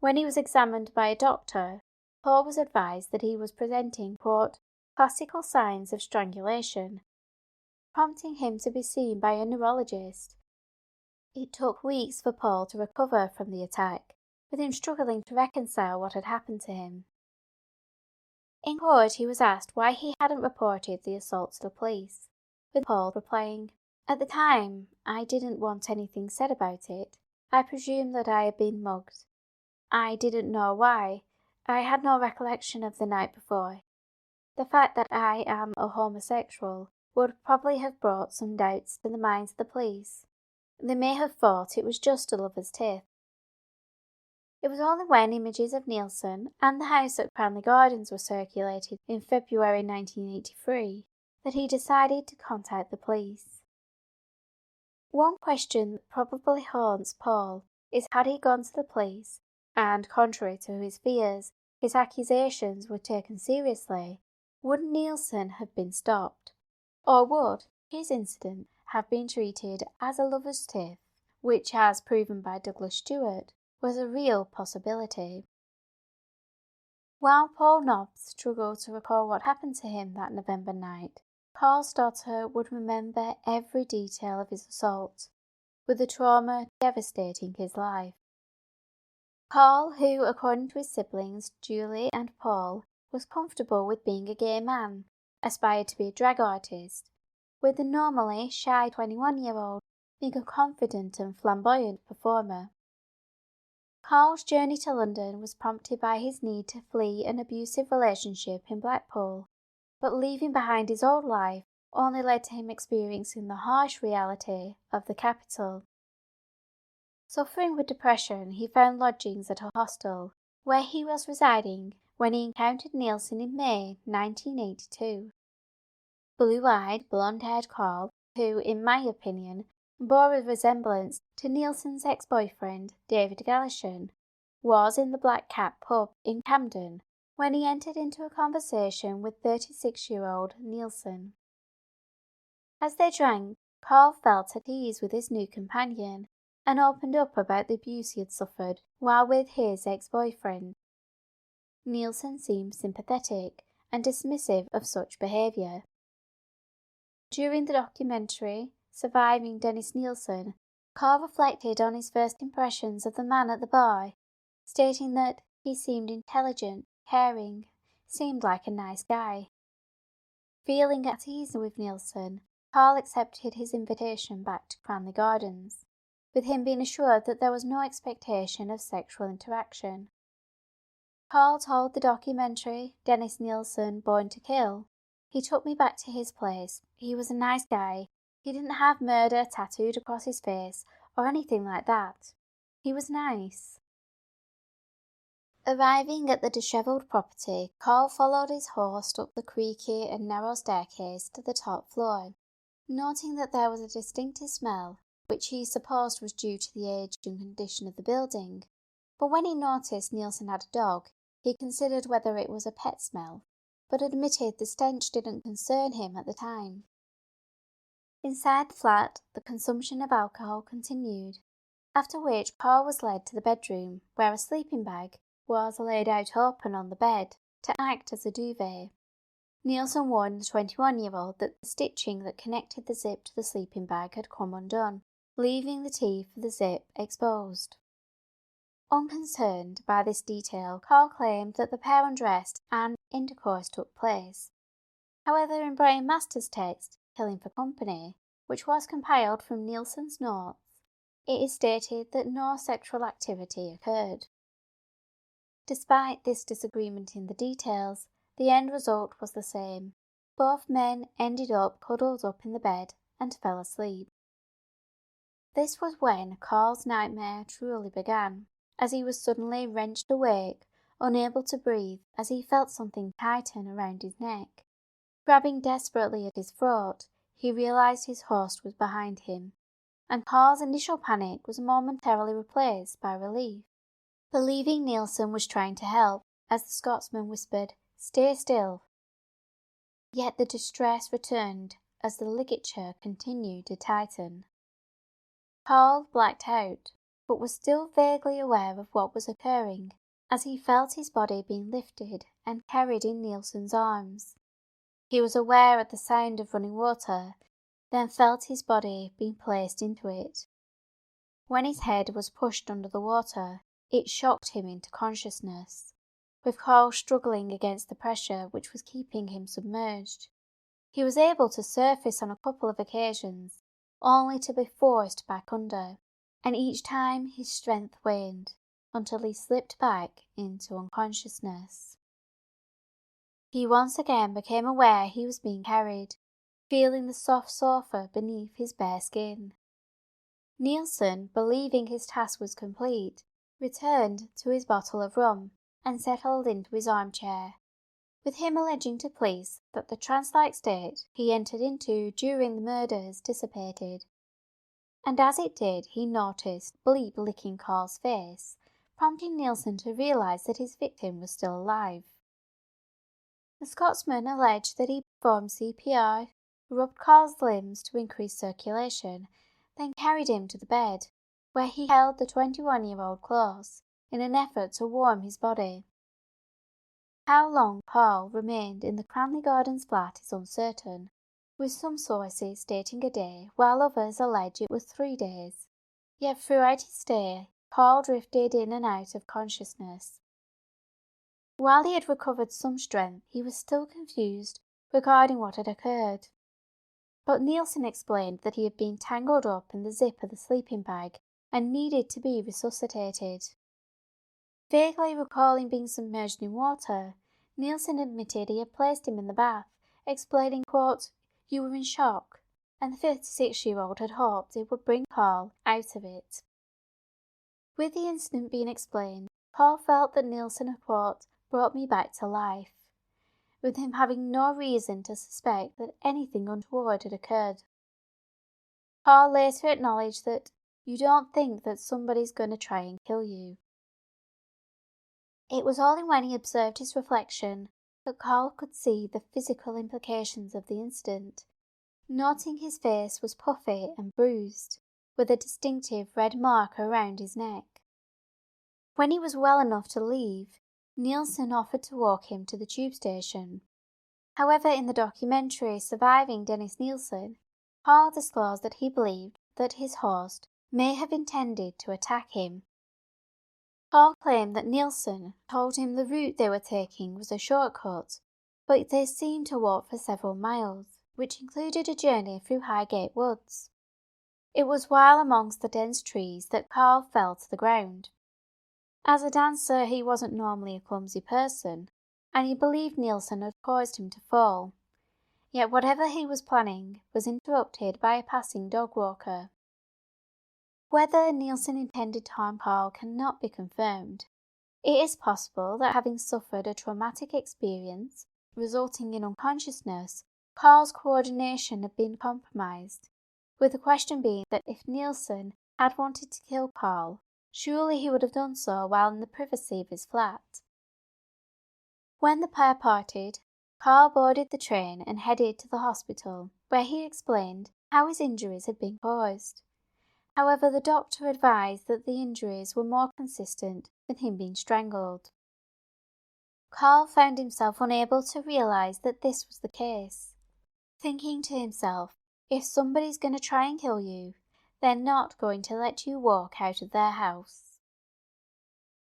When he was examined by a doctor, Paul was advised that he was presenting, quote, "classical signs of strangulation," prompting him to be seen by a neurologist. It took weeks for Paul to recover from the attack, with him struggling to reconcile what had happened to him. In court, he was asked why he hadn't reported the assault to the police, with Paul replying, "At the time, I didn't want anything said about it. I presumed that I had been mugged. I didn't know why. I had no recollection of the night before. The fact that I am a homosexual would probably have brought some doubts to the minds of the police. They may have thought it was just a lover's tiff." It was only when images of Nilsen and the house at Cranley Gardens were circulated in February 1983 that he decided to contact the police. One question that probably haunts Paul is, had he gone to the police and, contrary to his fears, his accusations were taken seriously, would Nilsen have been stopped? Or would his incident have been treated as a lover's tiff, which, as proven by Douglas Stewart, was a real possibility? While Paul Nobbs struggled to recall what happened to him that November night, Carl's daughter would remember every detail of his assault, with the trauma devastating his life. Carl, who, according to his siblings Julie and Paul, was comfortable with being a gay man, aspired to be a drag artist, with the normally shy 21-year-old being a confident and flamboyant performer. Carl's journey to London was prompted by his need to flee an abusive relationship in Blackpool, but leaving behind his old life only led to him experiencing the harsh reality of the capital. Suffering with depression, he found lodgings at a hostel, where he was residing when he encountered Nilsen in May 1982. Blue-eyed, blonde-haired Carl, who, in my opinion, bore a resemblance to Nilsen's ex-boyfriend, David Galashan, was in the Black Cat pub in Camden when he entered into a conversation with 36-year-old Nilsen. As they drank, Carl felt at ease with his new companion and opened up about the abuse he had suffered while with his ex-boyfriend. Nilsen seemed sympathetic and dismissive of such behaviour. During the documentary, Surviving Dennis Nilsen, Carl reflected on his first impressions of the man at the bar, stating that he seemed intelligent, caring, seemed like a nice guy. Feeling at ease with Nilsen, Carl accepted his invitation back to Cranley Gardens, with him being assured that there was no expectation of sexual interaction. Carl told the documentary, Dennis Nilsen, Born to Kill, "He took me back to his place. He was a nice guy. He didn't have murder tattooed across his face or anything like that. He was nice." Arriving at the dishevelled property, Carl followed his host up the creaky and narrow staircase to the top floor, noting that there was a distinctive smell, which he supposed was due to the age and condition of the building. But when he noticed Nilsen had a dog, he considered whether it was a pet smell, but admitted the stench didn't concern him at the time. Inside the flat, the consumption of alcohol continued, after which Carl was led to the bedroom, where a sleeping bag was laid out open on the bed to act as a duvet. Nilsen warned the 21-year-old that the stitching that connected the zip to the sleeping bag had come undone, leaving the teeth of the zip exposed. Unconcerned by this detail, Carl claimed that the pair undressed and intercourse took place. However, in Brian Masters' text, Killing for Company, which was compiled from Nilsen's notes, it is stated that no sexual activity occurred. Despite this disagreement in the details, the end result was the same. Both men ended up cuddled up in the bed and fell asleep. This was when Carl's nightmare truly began, as he was suddenly wrenched awake, unable to breathe as he felt something tighten around his neck. Grabbing desperately at his throat, he realised his host was behind him. and Carl's initial panic was momentarily replaced by relief. Believing Nilsen was trying to help, as the Scotsman whispered, "Stay still." Yet the distress returned as the ligature continued to tighten. Carl blacked out, but was still vaguely aware of what was occurring as he felt his body being lifted and carried in Nilsen's arms. He was aware at the sound of running water, then felt his body being placed into it. When his head was pushed under the water, it shocked him into consciousness, with Carl struggling against the pressure which was keeping him submerged. He was able to surface on a couple of occasions, only to be forced back under, and each time his strength waned, until he slipped back into unconsciousness. He once again became aware he was being carried, feeling the soft sofa beneath his bare skin. Nilsen, believing his task was complete, returned to his bottle of rum and settled into his armchair, with him alleging to police that the trance-like state he entered into during the murders dissipated. And as it did, he noticed bleep licking Carl's face, prompting Nilsen to realise that his victim was still alive. The Scotsman alleged that he performed CPR, rubbed Carl's limbs to increase circulation, then carried him to the bed, where he held the 21-year-old close, in an effort to warm his body. How long Carl remained in the Cranley Gardens flat is uncertain, with some sources stating a day, while others allege it was 3 days. Yet throughout his stay, Carl drifted in and out of consciousness. While he had recovered some strength, he was still confused regarding what had occurred. But Nilsen explained that he had been tangled up in the zip of the sleeping bag and needed to be resuscitated. Vaguely recalling being submerged in water, Nilsen admitted he had placed him in the bath, explaining, quote, "You were in shock," and the 56-year-old had hoped it would bring Carl out of it. With the incident being explained, Carl felt that Nilsen had, quote, "brought me back to life," with him having no reason to suspect that anything untoward had occurred. Carl later acknowledged that you don't think that somebody's going to try and kill you. It was only when he observed his reflection that Carl could see the physical implications of the incident, noting his face was puffy and bruised, with a distinctive red mark around his neck. When he was well enough to leave, Nilsen offered to walk him to the tube station. However, in the documentary Surviving Dennis Nilsen, Carl disclosed that he believed that his host may have intended to attack him. Carl claimed that Nilsen told him the route they were taking was a shortcut, but they seemed to walk for several miles, which included a journey through Highgate Woods. It was while amongst the dense trees that Carl fell to the ground. As a dancer, he wasn't normally a clumsy person, and he believed Nilsen had caused him to fall. Yet whatever he was planning was interrupted by a passing dog walker. Whether Nilsen intended to harm Carl cannot be confirmed. It is possible that having suffered a traumatic experience, resulting in unconsciousness, Carl's coordination had been compromised, with the question being that if Nilsen had wanted to kill Carl, surely he would have done so while in the privacy of his flat. When the pair parted, Carl boarded the train and headed to the hospital, where he explained how his injuries had been caused. However, the doctor advised that the injuries were more consistent than him being strangled. Carl found himself unable to realise that this was the case, thinking to himself, if somebody's going to try and kill you, they're not going to let you walk out of their house.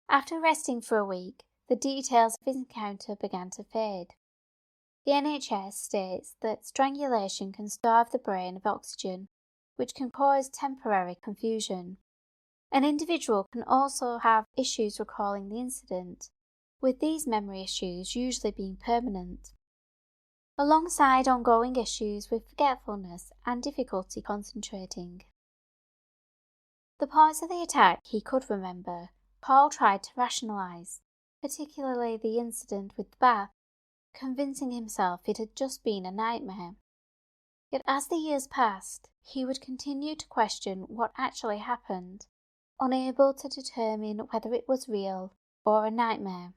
After resting for a week, the details of his encounter began to fade. The NHS states that strangulation can starve the brain of oxygen, which can cause temporary confusion. An individual can also have issues recalling the incident, with these memory issues usually being permanent, alongside ongoing issues with forgetfulness and difficulty concentrating. The parts of the attack he could remember, Carl tried to rationalise, particularly the incident with the bath, convincing himself it had just been a nightmare. Yet as the years passed, he would continue to question what actually happened, unable to determine whether it was real or a nightmare.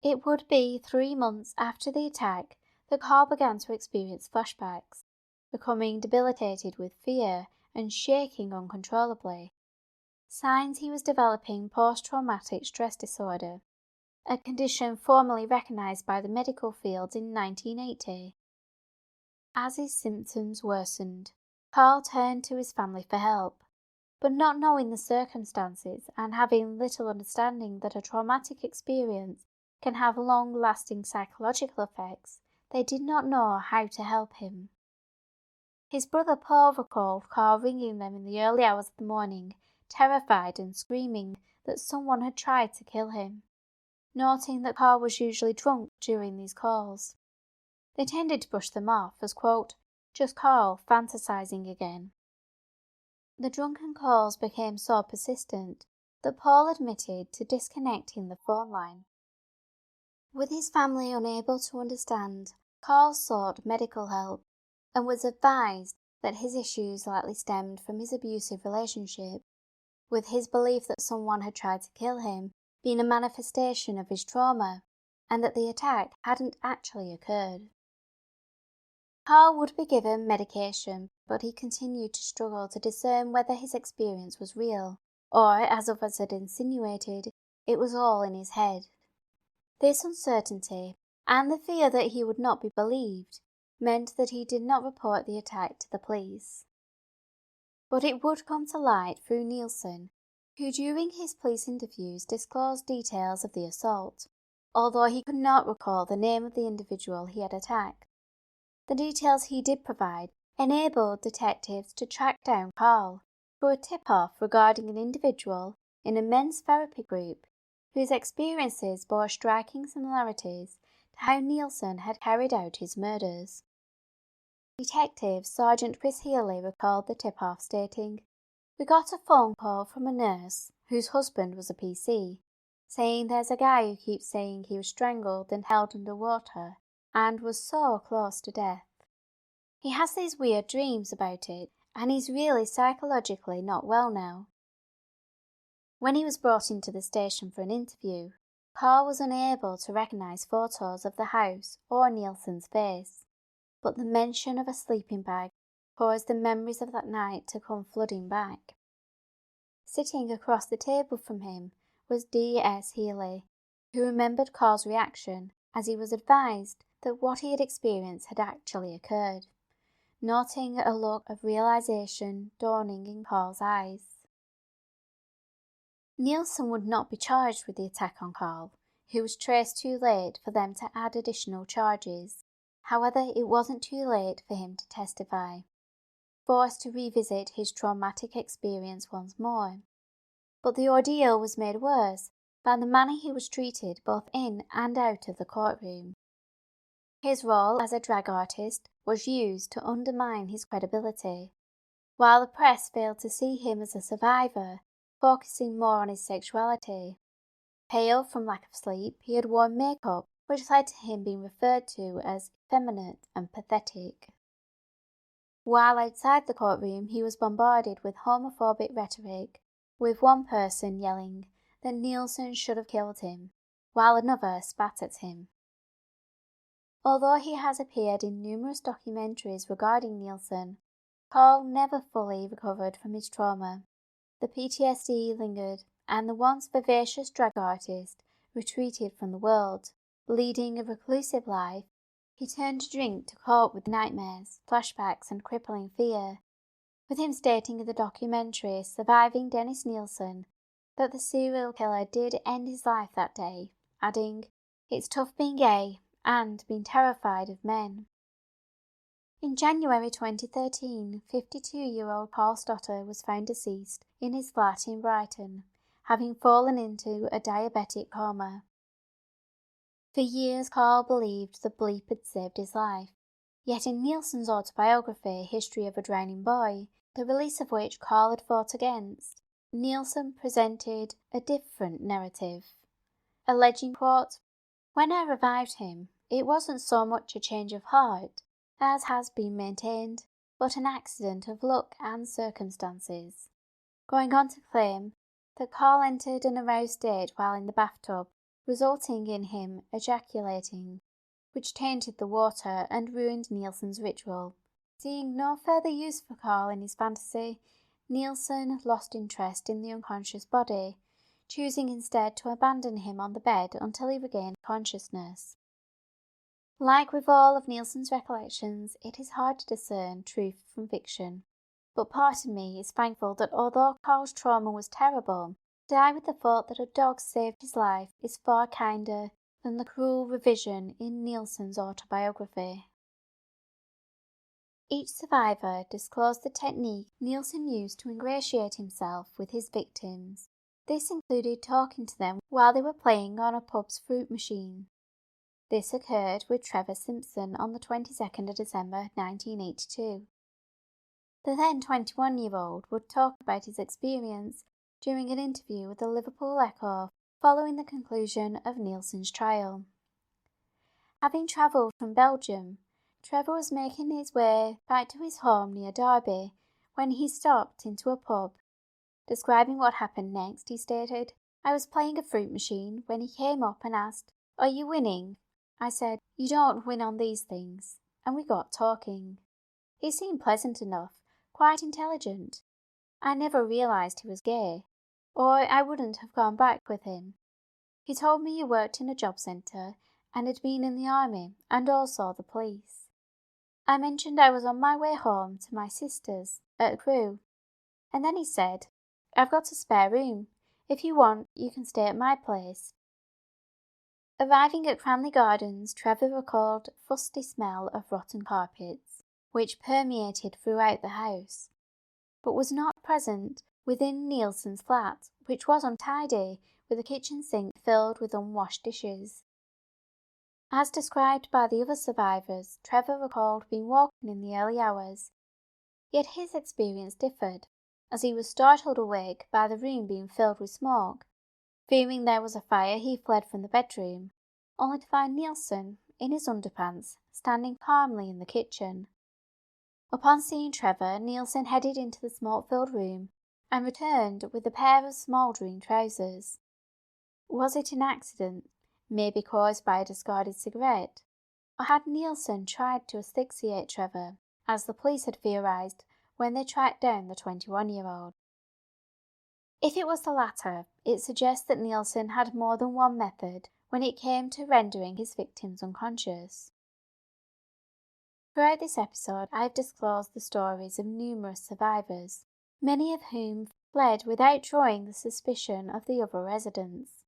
It would be 3 months after the attack that Carl began to experience flashbacks, becoming debilitated with fear and shaking uncontrollably. Signs he was developing post-traumatic stress disorder, a condition formally recognized by the medical field in 1980. As his symptoms worsened, Carl turned to his family for help, but not knowing the circumstances and having little understanding that a traumatic experience can have long-lasting psychological effects, they did not know how to help him. His brother Paul recalled Carl ringing them in the early hours of the morning, terrified and screaming that someone had tried to kill him, noting that Carl was usually drunk during these calls. They tended to brush them off as, quote, just Carl fantasizing again. The drunken calls became so persistent that Paul admitted to disconnecting the phone line. With his family unable to understand, Carl sought medical help and was advised that his issues likely stemmed from his abusive relationship, with his belief that someone had tried to kill him being a manifestation of his trauma, and that the attack hadn't actually occurred. Carl would be given medication, but he continued to struggle to discern whether his experience was real, or, as others had insinuated, it was all in his head. This uncertainty, and the fear that he would not be believed, meant that he did not report the attack to the police. But it would come to light through Nilsen, who during his police interviews disclosed details of the assault, although he could not recall the name of the individual he had attacked. The details he did provide enabled detectives to track down Carl through a tip-off regarding an individual in a men's therapy group whose experiences bore striking similarities to how Nilsen had carried out his murders. Detective Sergeant Chris Healy recalled the tip-off, stating, "We got a phone call from a nurse whose husband was a PC, saying there's a guy who keeps saying he was strangled and held under water and was so close to death. He has these weird dreams about it, and he's really psychologically not well now." When he was brought into the station for an interview, Carl was unable to recognize photos of the house or Nilsen's face, but the mention of a sleeping bag caused the memories of that night to come flooding back. Sitting across the table from him was D.S. Healy, who remembered Carl's reaction as he was advised that what he had experienced had actually occurred, noting a look of realization dawning in Carl's eyes. Nilsen would not be charged with the attack on Carl, who was traced too late for them to add additional charges. However, it wasn't too late for him to testify, forced to revisit his traumatic experience once more. But the ordeal was made worse by the manner he was treated both in and out of the courtroom. His role as a drag artist was used to undermine his credibility, while the press failed to see him as a survivor, focusing more on his sexuality. Pale from lack of sleep, he had worn makeup, which led to him being referred to as effeminate and pathetic. While outside the courtroom, he was bombarded with homophobic rhetoric, with one person yelling that Nilsen should have killed him, while another spat at him. Although he has appeared in numerous documentaries regarding Nilsen, Carl never fully recovered from his trauma. The PTSD lingered, and the once vivacious drag artist retreated from the world. Leading a reclusive life, he turned to drink to cope with nightmares, flashbacks, and crippling fear, with him stating in the documentary Surviving Dennis Nilsen that the serial killer did end his life that day, adding, "It's tough being gay and being terrified of men." In January 2013, 52-year-old Carl Stotter was found deceased in his flat in Brighton, having fallen into a diabetic coma. For years, Carl believed the bleep had saved his life, yet in Nilsen's autobiography, History of a Drowning Boy, the release of which Carl had fought against, Nilsen presented a different narrative, alleging, quote, "When I revived him, it wasn't so much a change of heart as has been maintained, but an accident of luck and circumstances, going on to claim that Carl entered an aroused state while in the bathtub, resulting in him ejaculating, which tainted the water and ruined Nilsen's ritual. Seeing no further use for Carl in his fantasy, Nilsen lost interest in the unconscious body, choosing instead to abandon him on the bed until he regained consciousness. Like with all of Nilsen's recollections, it is hard to discern truth from fiction, but part of me is thankful that although Carl's trauma was terrible, to die with the thought that a dog saved his life is far kinder than the cruel revision in Nilsen's autobiography. Each survivor disclosed the technique Nilsen used to ingratiate himself with his victims. This included talking to them while they were playing on a pub's fruit machine. This occurred with Trevor Simpson on the 22nd of December 1982. The then 21-year-old would talk about his experience during an interview with the Liverpool Echo following the conclusion of Nilsen's trial. Having travelled from Belgium, Trevor was making his way back to his home near Derby when he stopped into a pub. Describing what happened next, he stated, "I was playing a fruit machine when he came up and asked, 'Are you winning?' I said, 'You don't win on these things,' and we got talking. He seemed pleasant enough, quite intelligent. I never realised he was gay, or I wouldn't have gone back with him. He told me he worked in a job centre and had been in the army and also the police. I mentioned I was on my way home to my sister's at Crewe, and then he said, 'I've got a spare room. If you want, you can stay at my place.'" Arriving at Cranley Gardens, Trevor recalled a fusty smell of rotten carpets, which permeated throughout the house, but was not present within Nilsen's flat, which was untidy, with a kitchen sink filled with unwashed dishes. As described by the other survivors, Trevor recalled being walking in the early hours, yet his experience differed, as he was startled awake by the room being filled with smoke. Fearing there was a fire, he fled from the bedroom, only to find Nilsen, in his underpants, standing calmly in the kitchen. Upon seeing Trevor, Nilsen headed into the smoke-filled room and returned with a pair of smouldering trousers. Was it an accident, maybe caused by a discarded cigarette, or had Nilsen tried to asphyxiate Trevor, as the police had theorised when they tracked down the 21-year-old? If it was the latter, it suggests that Nilsen had more than one method when it came to rendering his victims unconscious. Throughout this episode, I have disclosed the stories of numerous survivors, many of whom fled without drawing the suspicion of the other residents.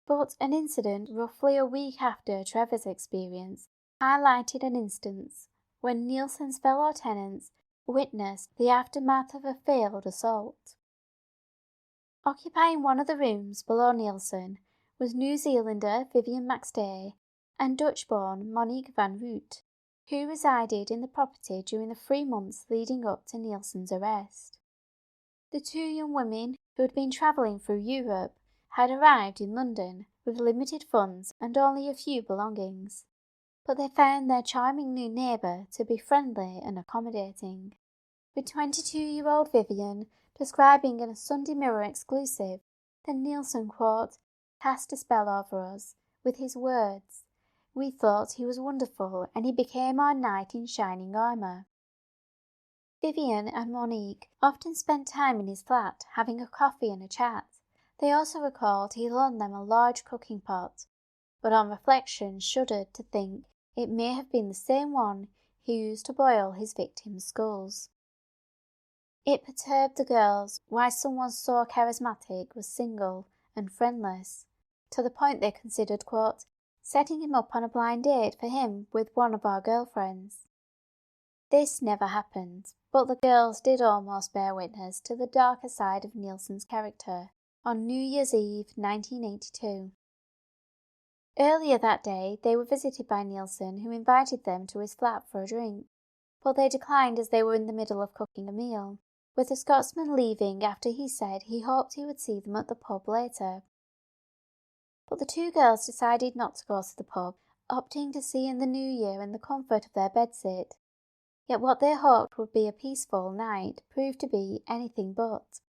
But an incident roughly a week after Trevor's experience highlighted an instance when Nilsen's fellow tenants witnessed the aftermath of a failed assault. Occupying one of the rooms below Nilsen was New Zealander Vivian McStay and Dutch-born Monique van Root, who resided in the property during the 3 months leading up to Nilsen's arrest. The two young women, who had been travelling through Europe, had arrived in London with limited funds and only a few belongings, but they found their charming new neighbour to be friendly and accommodating, with 22-year-old Vivian describing in a Sunday Mirror exclusive that Nilsen, quote, "cast a spell over us with his words. We thought he was wonderful, and he became our knight in shining armour." Vivian and Monique often spent time in his flat, having a coffee and a chat. They also recalled he loaned them a large cooking pot, but on reflection shuddered to think it may have been the same one he used to boil his victims' skulls. It perturbed the girls why someone so charismatic was single and friendless, to the point they considered, quote, "setting him up on a blind date for him with one of our girlfriends." This never happened, but the girls did almost bear witness to the darker side of Nilsen's character on New Year's Eve 1982. Earlier that day, they were visited by Nilsen, who invited them to his flat for a drink, but they declined as they were in the middle of cooking a meal, with the Scotsman leaving after he said he hoped he would see them at the pub later. But the two girls decided not to go to the pub, opting to see in the new year in the comfort of their bedsit. Yet what they hoped would be a peaceful night proved to be anything but.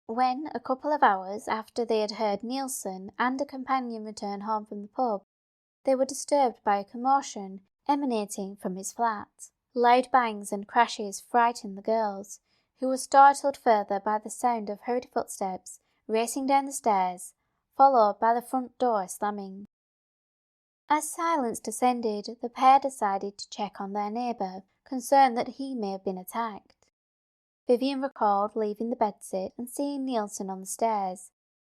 When, a couple of hours after they had heard Nilsen and a companion return home from the pub, they were disturbed by a commotion emanating from his flat. Loud bangs and crashes frightened the girls, who were startled further by the sound of hurried footsteps racing down the stairs, followed by the front door slamming. As silence descended, the pair decided to check on their neighbour, concerned that he may have been attacked. Vivian recalled leaving the bedsit and seeing Nilsen on the stairs,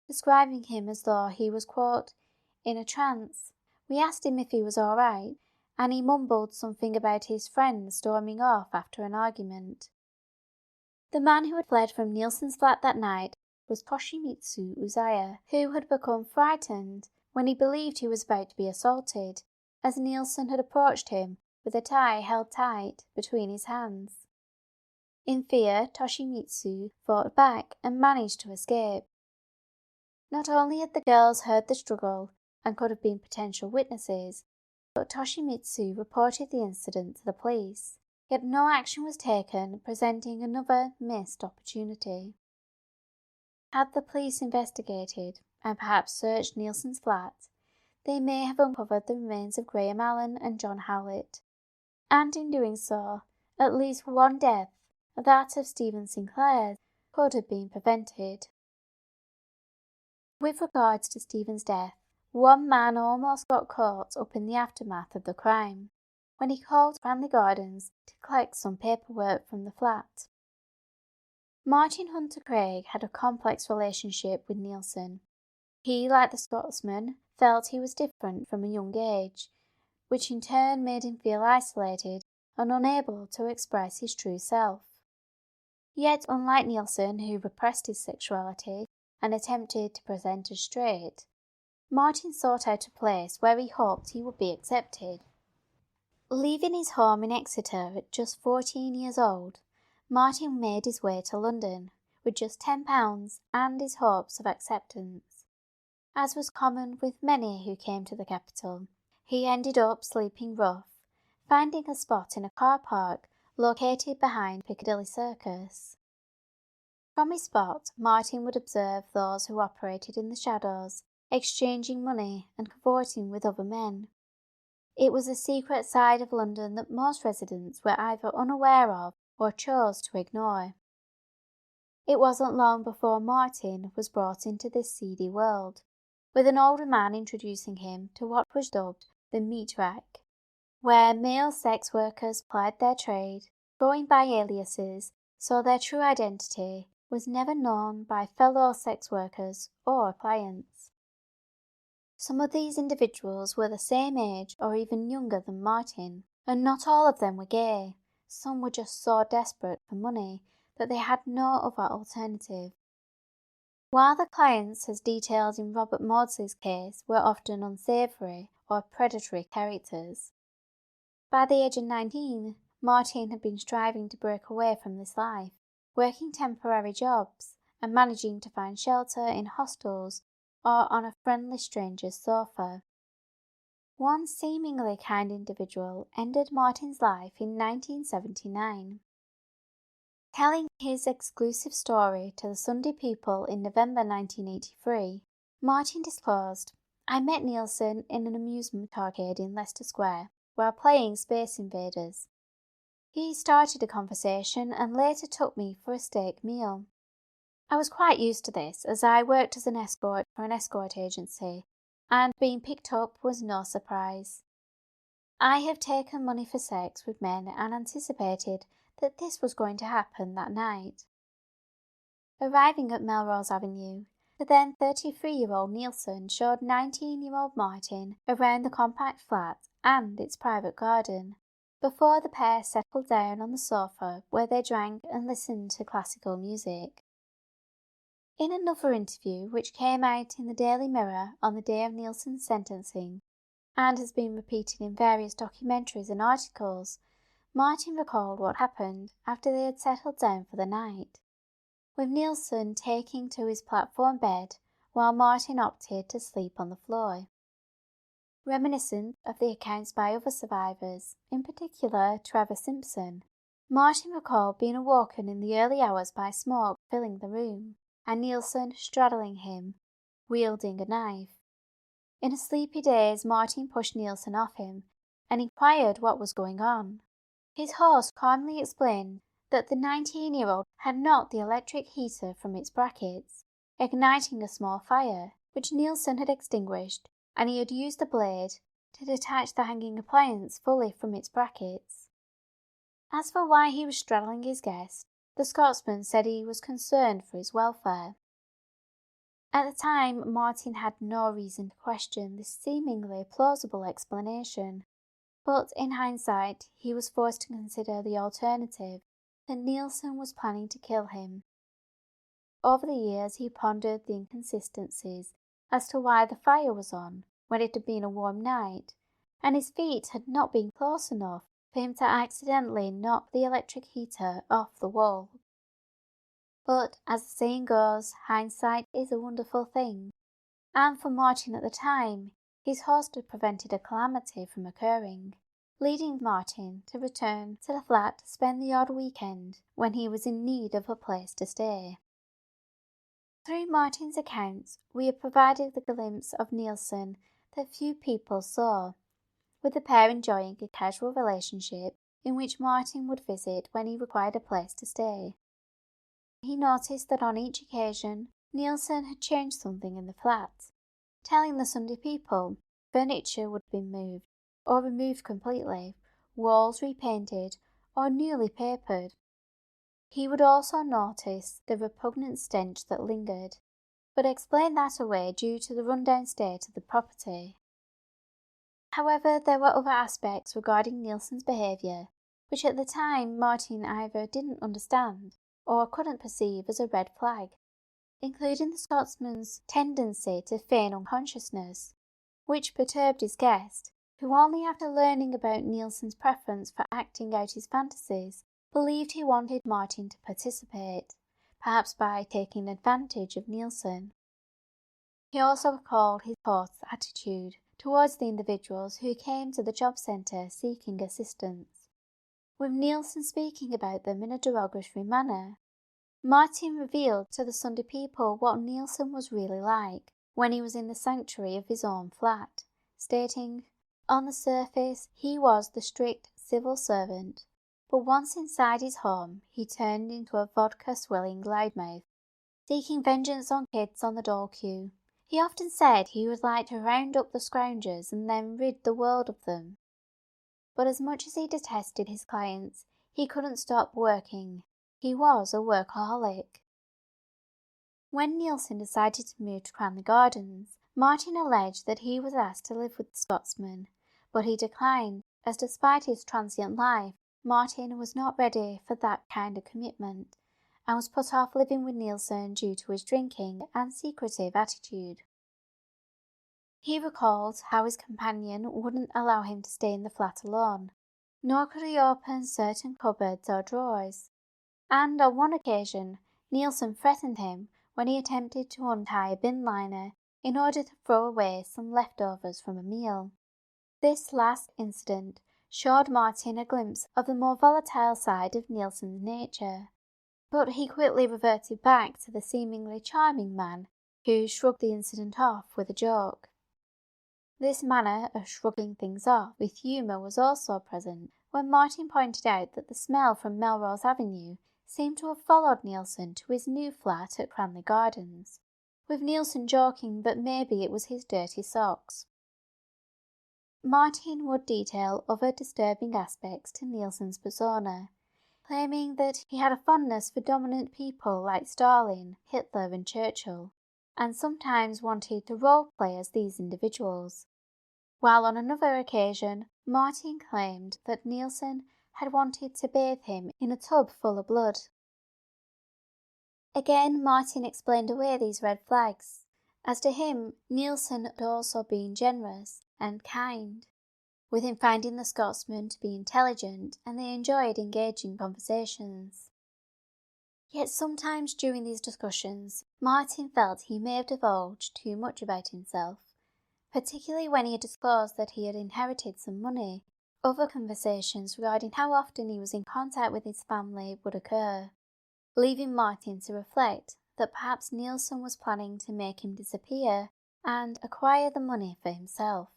describing him as though he was, quote, in a trance. We asked him if he was all right, and he mumbled something about his friend storming off after an argument. The man who had fled from Nilsen's flat that night was Toshimitsu Uzaya, who had become frightened when he believed he was about to be assaulted, as Nilsen had approached him with a tie held tight between his hands. In fear, Toshimitsu fought back and managed to escape. Not only had the girls heard the struggle and could have been potential witnesses, but Toshimitsu reported the incident to the police, yet no action was taken, presenting another missed opportunity. Had the police investigated and perhaps searched Nilsen's flat, they may have uncovered the remains of Graham Allen and John Howlett, and in doing so, at least one death, that of Stephen Sinclair, could have been prevented. With regards to Stephen's death, one man almost got caught up in the aftermath of the crime, when he called Cranley Gardens to collect some paperwork from the flat. Martin Hunter Craig had a complex relationship with Nilsen. He, like the Scotsman, felt he was different from a young age, which in turn made him feel isolated and unable to express his true self. Yet, unlike Nilsen, who repressed his sexuality and attempted to present as straight, Martin sought out a place where he hoped he would be accepted. Leaving his home in Exeter at just 14 years old, Martin made his way to London with just £10 and his hopes of acceptance. As was common with many who came to the capital, he ended up sleeping rough, finding a spot in a car park located behind Piccadilly Circus. From his spot, Martin would observe those who operated in the shadows, exchanging money and cavorting with other men. It was a secret side of London that most residents were either unaware of or chose to ignore. It wasn't long before Martin was brought into this seedy world, with an older man introducing him to what was dubbed the meat rack, where male sex workers plied their trade, going by aliases, so their true identity was never known by fellow sex workers or clients. Some of these individuals were the same age or even younger than Martin, and not all of them were gay. Some were just so desperate for money that they had no other alternative. While the clients, as detailed in Robert Maudsley's case, were often unsavoury or predatory characters, by the age of 19, Martin had been striving to break away from this life, working temporary jobs and managing to find shelter in hostels or on a friendly stranger's sofa. One seemingly kind individual ended Martin's life in 1979. Telling his exclusive story to the Sunday People in November 1983, Martin disclosed, "I met Nilsen in an amusement arcade in Leicester Square while playing Space Invaders. He started a conversation and later took me for a steak meal. I was quite used to this, as I worked as an escort for an escort agency, and being picked up was no surprise. I have taken money for sex with men and anticipated that this was going to happen that night." Arriving at Melrose Avenue, the then 33-year-old Nilsen showed 19-year-old Martin around the compact flat and its private garden, before the pair settled down on the sofa where they drank and listened to classical music. In another interview, which came out in the Daily Mirror on the day of Nilsen's sentencing, and has been repeated in various documentaries and articles, Martin recalled what happened after they had settled down for the night, with Nilsen taking to his platform bed while Martin opted to sleep on the floor. Reminiscent of the accounts by other survivors, in particular Trevor Simpson, Martin recalled being awoken in the early hours by smoke filling the room, and Nilsen straddling him, wielding a knife. In a sleepy daze, Martin pushed Nilsen off him and inquired what was going on. His host calmly explained that the 19-year-old had knocked the electric heater from its brackets, igniting a small fire, which Nilsen had extinguished, and he had used the blade to detach the hanging appliance fully from its brackets. As for why he was straddling his guest, the Scotsman said he was concerned for his welfare. At the time, Martin had no reason to question this seemingly plausible explanation, but in hindsight he was forced to consider the alternative, that Nilsen was planning to kill him. Over the years he pondered the inconsistencies as to why the fire was on when it had been a warm night, and his feet had not been close enough for him to accidentally knock the electric heater off the wall. But, as the saying goes, hindsight is a wonderful thing, and for Martin at the time, his host had prevented a calamity from occurring, leading Martin to return to the flat to spend the odd weekend when he was in need of a place to stay. Through Martin's accounts, we are provided the glimpse of Nilsen that few people saw, with the pair enjoying a casual relationship in which Martin would visit when he required a place to stay. He noticed that on each occasion Nilsen had changed something in the flat, telling the Sunday people furniture would be moved or removed completely, walls repainted or newly papered. He would also notice the repugnant stench that lingered, but explained that away due to the run-down state of the property. However, there were other aspects regarding Nilsen's behaviour which at the time Martin either didn't understand or couldn't perceive as a red flag, including the Scotsman's tendency to feign unconsciousness, which perturbed his guest, who only after learning about Nilsen's preference for acting out his fantasies believed he wanted Martin to participate, perhaps by taking advantage of Nilsen. He also recalled his host's attitude towards the individuals who came to the job centre seeking assistance, with Nilsen speaking about them in a derogatory manner. Martin revealed to the Sunday people what Nilsen was really like when he was in the sanctuary of his own flat, stating, on the surface he was the strict civil servant, but once inside his home he turned into a vodka-swilling loudmouth, seeking vengeance on kids on the dole queue. He often said he would like to round up the scroungers and then rid the world of them. But as much as he detested his clients, he couldn't stop working. He was a workaholic. When Nilsen decided to move to Cranley Gardens, Martin alleged that he was asked to live with the Scotsman, but he declined, as despite his transient life, Martin was not ready for that kind of commitment, and was put off living with Nilsen due to his drinking and secretive attitude. He recalled how his companion wouldn't allow him to stay in the flat alone, nor could he open certain cupboards or drawers, and on one occasion Nilsen threatened him when he attempted to untie a bin liner in order to throw away some leftovers from a meal. This last incident showed Martin a glimpse of the more volatile side of Nilsen's nature, but he quickly reverted back to the seemingly charming man who shrugged the incident off with a joke. This manner of shrugging things off with humour was also present when Martin pointed out that the smell from Melrose Avenue seemed to have followed Nilsen to his new flat at Cranley Gardens, with Nilsen joking that maybe it was his dirty socks. Martin would detail other disturbing aspects to Nilsen's persona, claiming that he had a fondness for dominant people like Stalin, Hitler and Churchill, and sometimes wanted to role-play as these individuals, while on another occasion Martin claimed that Nilsen had wanted to bathe him in a tub full of blood. Again, Martin explained away these red flags, as to him Nilsen had also been generous and kind, with him finding the Scotsman to be intelligent and they enjoyed engaging conversations. Yet sometimes during these discussions, Martin felt he may have divulged too much about himself, particularly when he had disclosed that he had inherited some money. Other conversations regarding how often he was in contact with his family would occur, leaving Martin to reflect that perhaps Nilsen was planning to make him disappear and acquire the money for himself.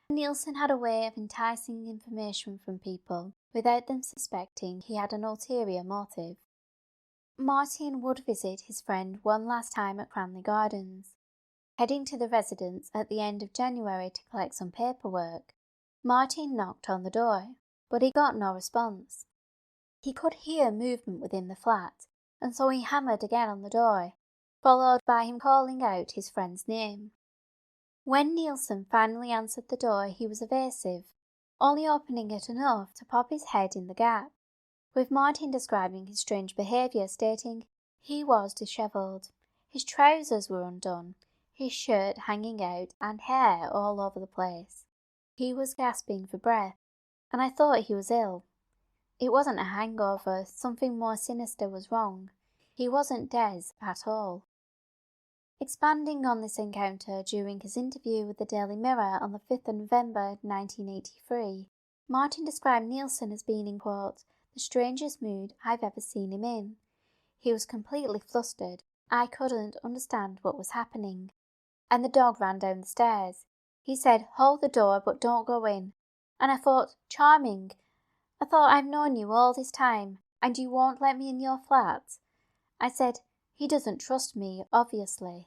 Nilsen had a way of enticing information from people without them suspecting he had an ulterior motive. Martin would visit his friend one last time at Cranley Gardens. Heading to the residence at the end of January to collect some paperwork, Martin knocked on the door, but he got no response. He could hear movement within the flat, and so he hammered again on the door, followed by him calling out his friend's name. When Nilsen finally answered the door, he was evasive, only opening it enough to pop his head in the gap, with Martin describing his strange behaviour, stating he was dishevelled, his trousers were undone, his shirt hanging out and hair all over the place. He was gasping for breath, and I thought he was ill. It wasn't a hangover, something more sinister was wrong. He wasn't Des at all. Expanding on this encounter during his interview with the Daily Mirror on the 5th of November 1983, Martin described Nilsen as being in, quote, the strangest mood I've ever seen him in. He was completely flustered. I couldn't understand what was happening. And the dog ran down the stairs. He said, hold the door but don't go in. And I thought, charming. I thought I've known you all this time, and you won't let me in your flat. I said, he doesn't trust me, obviously.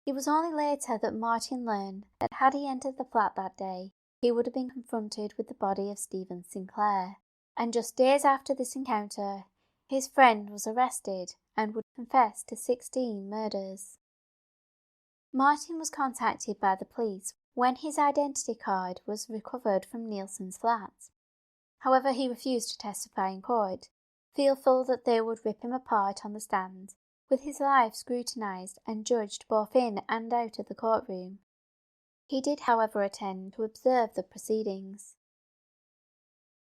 It was only later that Martin learned that had he entered the flat that day, he would have been confronted with the body of Stephen Sinclair. And just days after this encounter, his friend was arrested and would confess to 16 murders. Martin was contacted by the police when his identity card was recovered from Nilsen's flat. However, he refused to testify in court, fearful that they would rip him apart on the stand, with his life scrutinised and judged both in and out of the courtroom. He did, however, attend to observe the proceedings.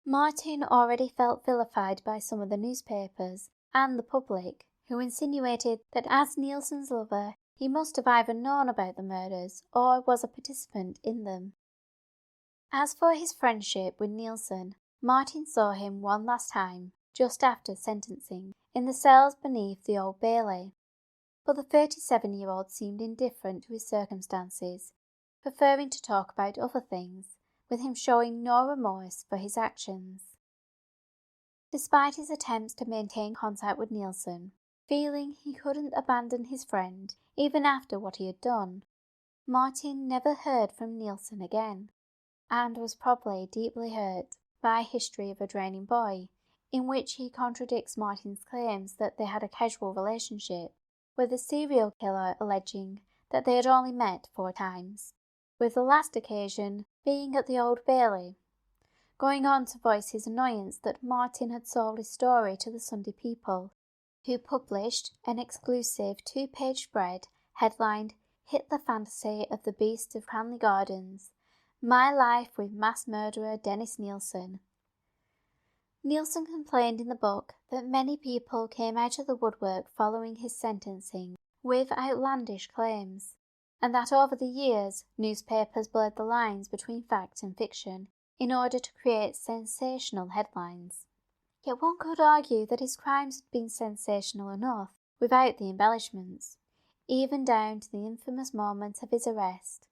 Martin already felt vilified by some of the newspapers and the public, who insinuated that as Nilsen's lover, he must have either known about the murders or was a participant in them. As for his friendship with Nilsen, Martin saw him one last time, just after sentencing, in the cells beneath the Old Bailey. But the 37-year-old seemed indifferent to his circumstances, preferring to talk about other things, with him showing no remorse for his actions. Despite his attempts to maintain contact with Nilsen, feeling he couldn't abandon his friend even after what he had done, Martin never heard from Nilsen again, and was probably deeply hurt by History of a Draining Boy, in which he contradicts Martin's claims that they had a casual relationship, with the serial killer alleging that they had only met 4 times, with the last occasion being at the Old Bailey, going on to voice his annoyance that Martin had sold his story to the Sunday People, who published an exclusive 2-page spread headlined Hitler Fantasy of the Beast of Cranley Gardens, My Life with Mass Murderer Dennis Nilsen. Nilsen complained in the book that many people came out of the woodwork following his sentencing with outlandish claims, and that over the years newspapers blurred the lines between fact and fiction in order to create sensational headlines. Yet one could argue that his crimes had been sensational enough without the embellishments, even down to the infamous moment of his arrest.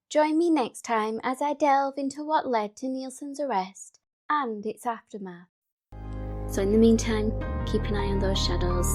Join me next time as I delve into what led to Nilsen's arrest and its aftermath. So in the meantime, keep an eye on those shadows.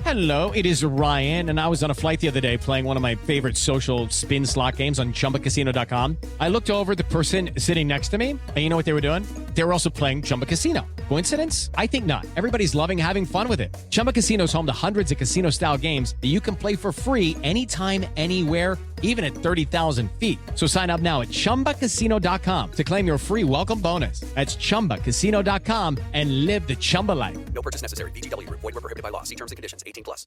Hello, it is Ryan, and I was on a flight the other day playing one of my favorite social spin slot games on ChumbaCasino.com. I looked over at the person sitting next to me, and you know what they were doing? They were also playing Chumba Casino. Coincidence? I think not. Everybody's loving having fun with it. Chumba Casino is home to hundreds of casino-style games that you can play for free anytime, anywhere, even at 30,000 feet. So sign up now at ChumbaCasino.com to claim your free welcome bonus. That's ChumbaCasino.com and live the Chumba life. No purchase necessary. VGW Group. Void where prohibited by law. See terms and conditions. 18+.